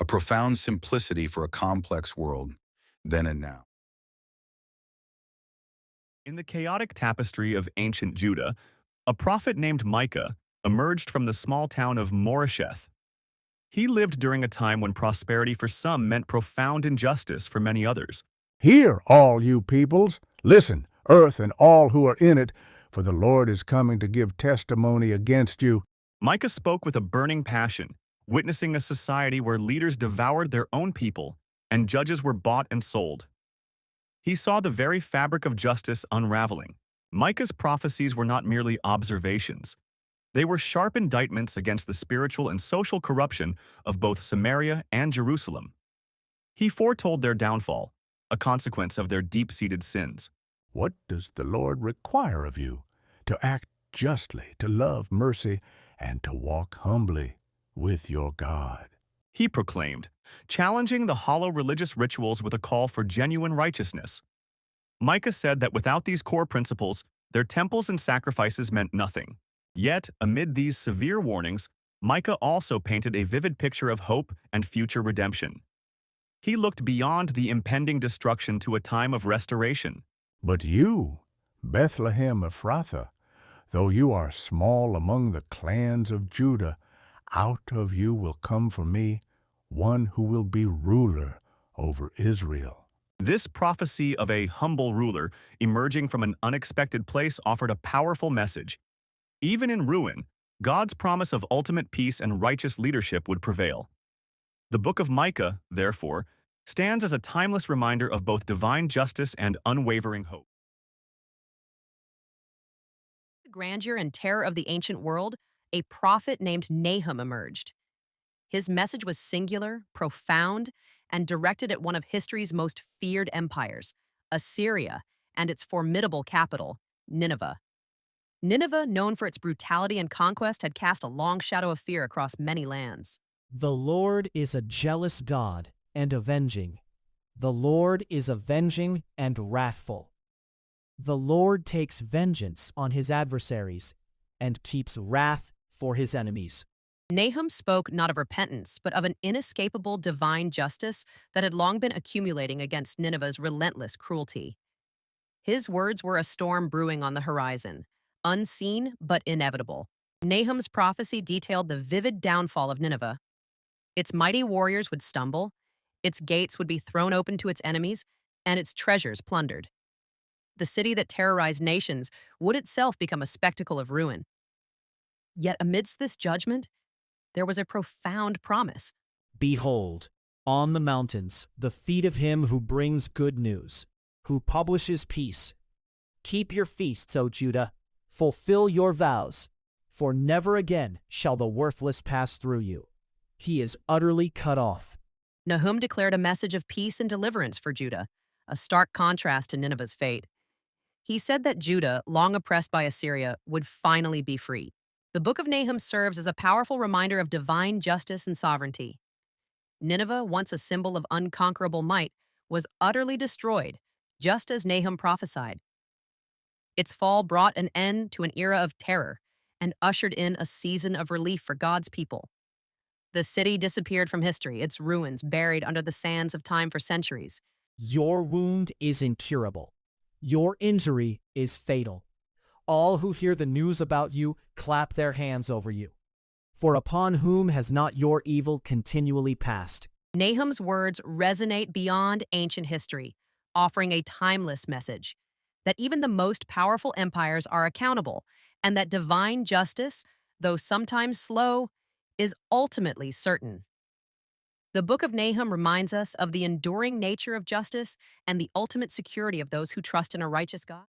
A profound simplicity for a complex world, then and now. In the chaotic tapestry of ancient Judah, a prophet named Micah emerged from the small town of Moresheth. He lived during a time when prosperity for some meant profound injustice for many others. Hear, all you peoples, listen, earth and all who are in it, for the Lord is coming to give testimony against you. Micah spoke with a burning passion, witnessing a society where leaders devoured their own people and judges were bought and sold. He saw the very fabric of justice unraveling. Micah's prophecies were not merely observations. They were sharp indictments against the spiritual and social corruption of both Samaria and Jerusalem. He foretold their downfall, a consequence of their deep-seated sins. What does the Lord require of you? To act justly, to love mercy, and to walk humbly with your God. He proclaimed, challenging the hollow religious rituals with a call for genuine righteousness. Micah said that without these core principles, their temples and sacrifices meant nothing. Yet, amid these severe warnings, Micah also painted a vivid picture of hope and future redemption. He looked beyond the impending destruction to a time of restoration. But you, Bethlehem Ephrathah, though you are small among the clans of Judah, out of you will come for me one who will be ruler over Israel. This prophecy of a humble ruler emerging from an unexpected place offered a powerful message. Even in ruin, God's promise of ultimate peace and righteous leadership would prevail. The book of Micah, therefore, stands as a timeless reminder of both divine justice and unwavering hope. The grandeur and terror of the ancient world, a prophet named Nahum emerged. His message was singular, profound, and directed at one of history's most feared empires, Assyria, and its formidable capital, Nineveh. Nineveh, known for its brutality and conquest, had cast a long shadow of fear across many lands. The Lord is a jealous God and avenging. The Lord is avenging and wrathful. The Lord takes vengeance on his adversaries and keeps wrath for his enemies. Nahum spoke not of repentance, but of an inescapable divine justice that had long been accumulating against Nineveh's relentless cruelty. His words were a storm brewing on the horizon, unseen but inevitable. Nahum's prophecy detailed the vivid downfall of Nineveh. Its mighty warriors would stumble, its gates would be thrown open to its enemies, and its treasures plundered. The city that terrorized nations would itself become a spectacle of ruin. Yet amidst this judgment, there was a profound promise. Behold, on the mountains, the feet of him who brings good news, who publishes peace. Keep your feasts, O Judah, fulfill your vows, for never again shall the worthless pass through you. He is utterly cut off. Nahum declared a message of peace and deliverance for Judah, a stark contrast to Nineveh's fate. He said that Judah, long oppressed by Assyria, would finally be free. The book of Nahum serves as a powerful reminder of divine justice and sovereignty. Nineveh, once a symbol of unconquerable might, was utterly destroyed, just as Nahum prophesied. Its fall brought an end to an era of terror and ushered in a season of relief for God's people. The city disappeared from history, its ruins buried under the sands of time for centuries. Your wound is incurable. Your injury is fatal. All who hear the news about you clap their hands over you. For upon whom has not your evil continually passed? Nahum's words resonate beyond ancient history, offering a timeless message that even the most powerful empires are accountable, and that divine justice, though sometimes slow, is ultimately certain. The book of Nahum reminds us of the enduring nature of justice and the ultimate security of those who trust in a righteous God.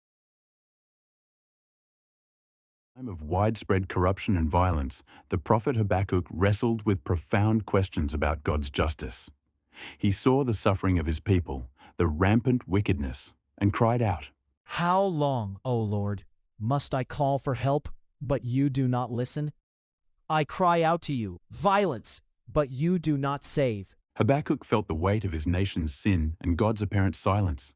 In a time of widespread corruption and violence, the prophet Habakkuk wrestled with profound questions about God's justice. He saw the suffering of his people, the rampant wickedness, and cried out, How long, O Lord, must I call for help, but you do not listen? I cry out to you, violence, but you do not save. Habakkuk felt the weight of his nation's sin and God's apparent silence.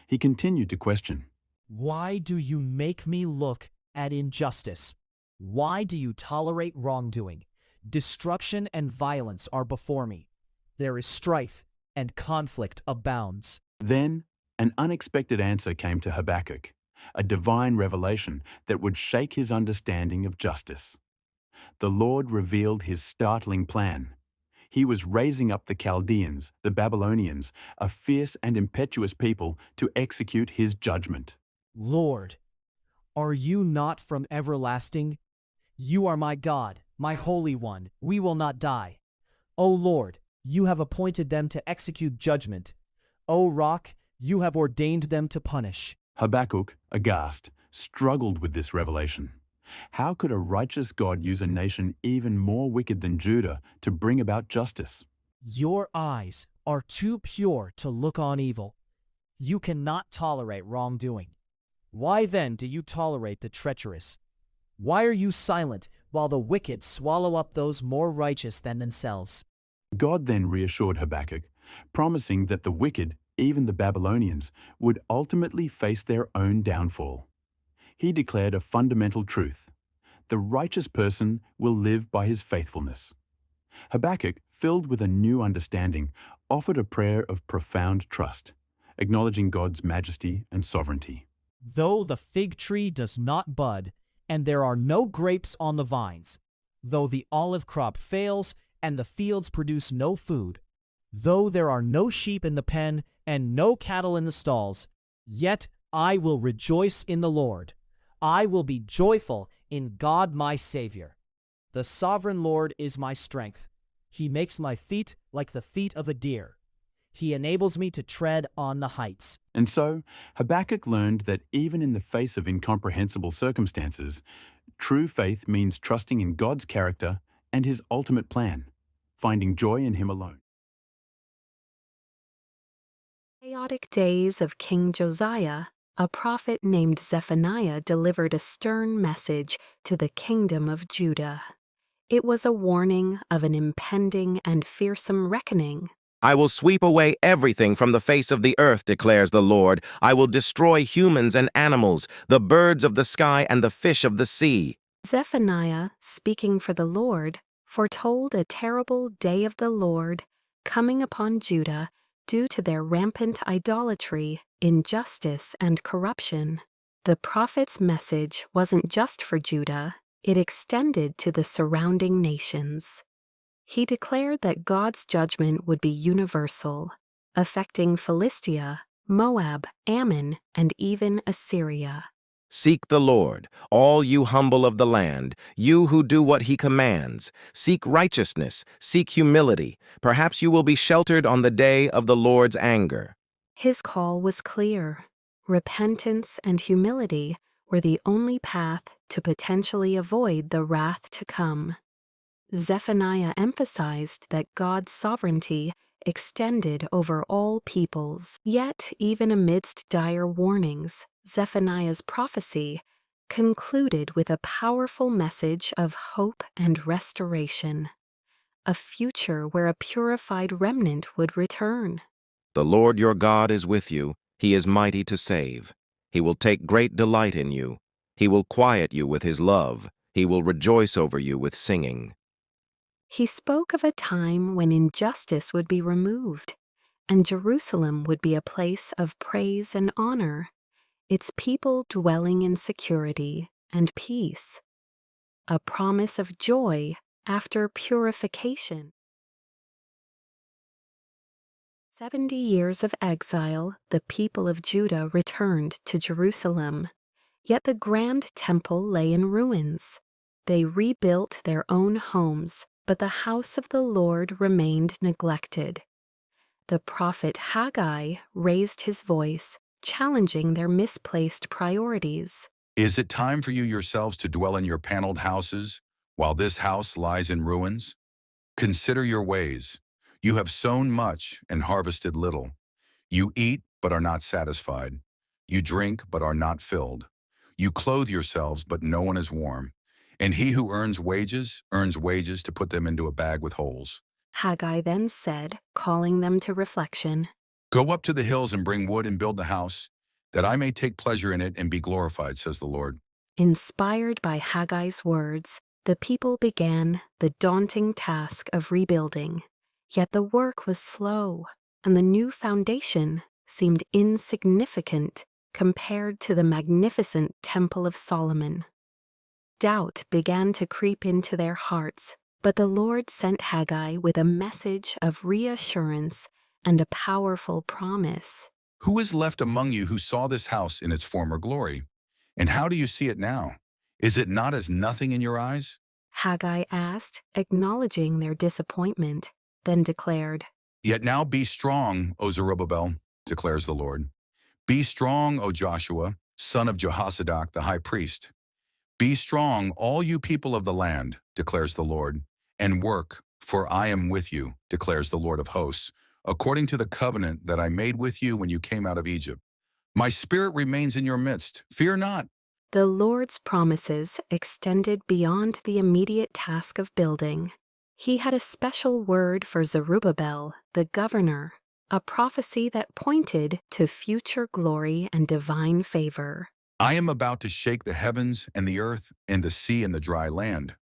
He continued to question, Why do you make me look at injustice? Why do you tolerate wrongdoing? Destruction and violence are before me. There is strife and conflict abounds. Then an unexpected answer came to Habakkuk, a divine revelation that would shake his understanding of justice. The Lord revealed his startling plan. He was raising up the Chaldeans, the Babylonians, a fierce and impetuous people, to execute his judgment. Lord, are you not from everlasting? You are my God, my Holy One. We will not die. O Lord, you have appointed them to execute judgment. O Rock, you have ordained them to punish. Habakkuk, aghast, struggled with this revelation. How could a righteous God use a nation even more wicked than Judah to bring about justice? Your eyes are too pure to look on evil. You cannot tolerate wrongdoing. Why then do you tolerate the treacherous? Why are you silent while the wicked swallow up those more righteous than themselves? God then reassured Habakkuk, promising that the wicked, even the Babylonians, would ultimately face their own downfall. He declared a fundamental truth. the righteous person will live by his faithfulness. Habakkuk, filled with a new understanding, offered a prayer of profound trust, acknowledging God's majesty and sovereignty. Though the fig tree does not bud, and there are no grapes on the vines, though the olive crop fails, and the fields produce no food, though there are no sheep in the pen, and no cattle in the stalls, yet I will rejoice in the Lord. I will be joyful in God my Savior. The sovereign Lord is my strength. He makes my feet like the feet of a deer. He enables me to tread on the heights. And so, Habakkuk learned that even in the face of incomprehensible circumstances, true faith means trusting in God's character and His ultimate plan, finding joy in Him alone. Chaotic days of King Josiah, a prophet named Zephaniah delivered a stern message to the kingdom of Judah. It was a warning of an impending and fearsome reckoning. I will sweep away everything from the face of the earth, declares the Lord. I will destroy humans and animals, the birds of the sky and the fish of the sea. Zephaniah, speaking for the Lord, foretold a terrible day of the Lord coming upon Judah due to their rampant idolatry, injustice, and corruption. The prophet's message wasn't just for Judah, it extended to the surrounding nations. He declared that God's judgment would be universal, affecting Philistia, Moab, Ammon, and even Assyria. Seek the Lord, all you humble of the land, you who do what He commands. Seek righteousness, seek humility. Perhaps you will be sheltered on the day of the Lord's anger. His call was clear. Repentance and humility were the only path to potentially avoid the wrath to come. Zephaniah emphasized that God's sovereignty extended over all peoples. Yet, even amidst dire warnings, Zephaniah's prophecy concluded with a powerful message of hope and restoration, a future where a purified remnant would return. The Lord your God is with you. He is mighty to save. He will take great delight in you. He will quiet you with His love. He will rejoice over you with singing. He spoke of a time when injustice would be removed, and Jerusalem would be a place of praise and honor, its people dwelling in security and peace. A promise of joy after purification. 70 years of exile, the people of Judah returned to Jerusalem, yet the grand temple lay in ruins. They rebuilt their own homes, but the house of the Lord remained neglected. The prophet Haggai raised his voice, challenging their misplaced priorities. Is it time for you yourselves to dwell in your paneled houses, while this house lies in ruins? Consider your ways. You have sown much and harvested little. You eat, but are not satisfied. You drink, but are not filled. You clothe yourselves, but no one is warm. And he who earns wages to put them into a bag with holes. Haggai then said, calling them to reflection, Go up to the hills and bring wood and build the house, that I may take pleasure in it and be glorified, says the Lord. Inspired by Haggai's words, the people began the daunting task of rebuilding. Yet the work was slow, and the new foundation seemed insignificant compared to the magnificent Temple of Solomon. Doubt began to creep into their hearts, but the Lord sent Haggai with a message of reassurance and a powerful promise. Who is left among you who saw this house in its former glory? And how do you see it now? Is it not as nothing in your eyes? Haggai asked, acknowledging their disappointment, then declared, Yet now be strong, O Zerubbabel, declares the Lord. Be strong, O Joshua, son of Jehozadak the high priest. Be strong, all you people of the land, declares the Lord, and work, for I am with you, declares the Lord of hosts, according to the covenant that I made with you when you came out of Egypt. My spirit remains in your midst. Fear not. The Lord's promises extended beyond the immediate task of building. He had a special word for Zerubbabel, the governor, a prophecy that pointed to future glory and divine favor. I am about to shake the heavens and the earth and the sea and the dry land,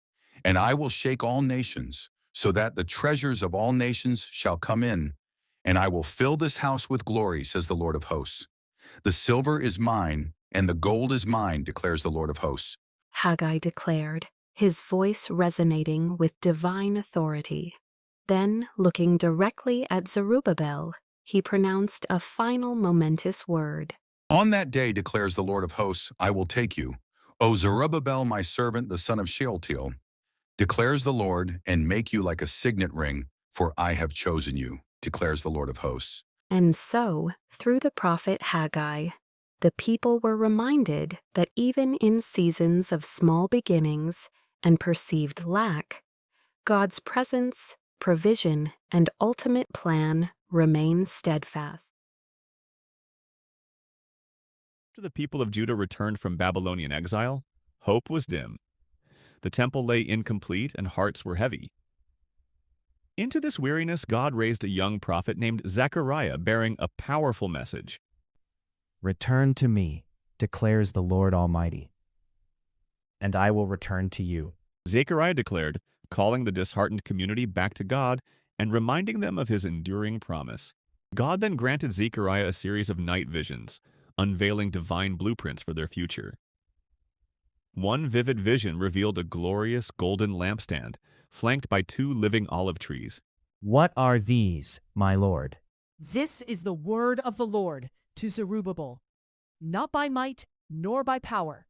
and I will shake all nations, so that the treasures of all nations shall come in, and I will fill this house with glory, says the Lord of hosts. The silver is mine, and the gold is mine, declares the Lord of hosts. Haggai declared, his voice resonating with divine authority. Then, looking directly at Zerubbabel, he pronounced a final momentous word. On that day, declares the Lord of hosts, I will take you, O Zerubbabel, my servant, the son of Shealtiel, declares the Lord, and make you like a signet ring, for I have chosen you, declares the Lord of hosts. And so, through the prophet Haggai, the people were reminded that even in seasons of small beginnings and perceived lack, God's presence, provision, and ultimate plan remain steadfast. After the people of Judah returned from Babylonian exile, hope was dim. The temple lay incomplete and hearts were heavy. Into this weariness, God raised a young prophet named Zechariah, bearing a powerful message. Return to me, declares the Lord Almighty, and I will return to you. Zechariah declared, calling the disheartened community back to God and reminding them of his enduring promise. God then granted Zechariah a series of night visions, unveiling divine blueprints for their future. One vivid vision revealed a glorious golden lampstand, flanked by 2 living olive trees. What are these, my Lord? This is the word of the Lord to Zerubbabel. Not by might, nor by power,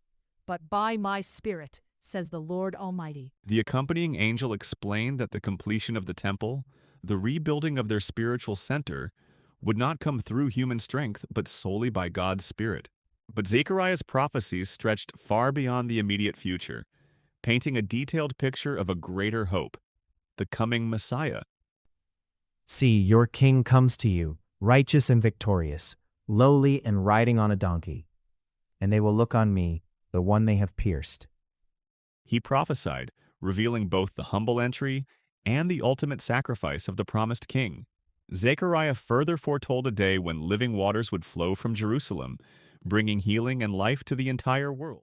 but by my Spirit, says the Lord Almighty. The accompanying angel explained that the completion of the temple, the rebuilding of their spiritual center, would not come through human strength, but solely by God's Spirit. But Zechariah's prophecies stretched far beyond the immediate future, painting a detailed picture of a greater hope, the coming Messiah. See, your king comes to you, righteous and victorious, lowly and riding on a donkey. And they will look on me, the one they have pierced. He prophesied, revealing both the humble entry and the ultimate sacrifice of the promised king. Zechariah further foretold a day when living waters would flow from Jerusalem, bringing healing and life to the entire world.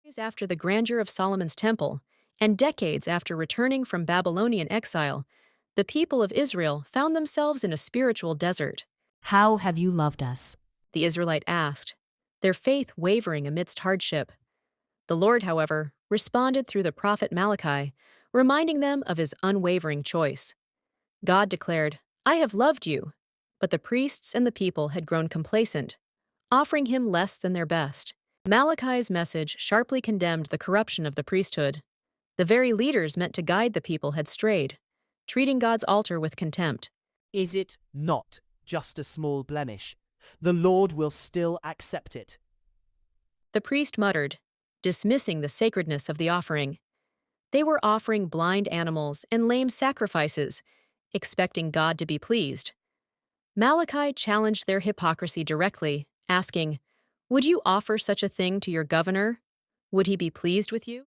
Years after the grandeur of Solomon's temple, and decades after returning from Babylonian exile, the people of Israel found themselves in a spiritual desert. How have you loved us? The Israelite asked, their faith wavering amidst hardship. The Lord, however, responded through the prophet Malachi, reminding them of his unwavering choice. God declared, I have loved you, but the priests and the people had grown complacent, offering him less than their best. Malachi's message sharply condemned the corruption of the priesthood. The very leaders meant to guide the people had strayed, treating God's altar with contempt. Is it not just a small blemish? The Lord will still accept it. The priest muttered, dismissing the sacredness of the offering. They were offering blind animals and lame sacrifices, expecting God to be pleased. Malachi challenged their hypocrisy directly, asking, would you offer such a thing to your governor? Would he be pleased with you?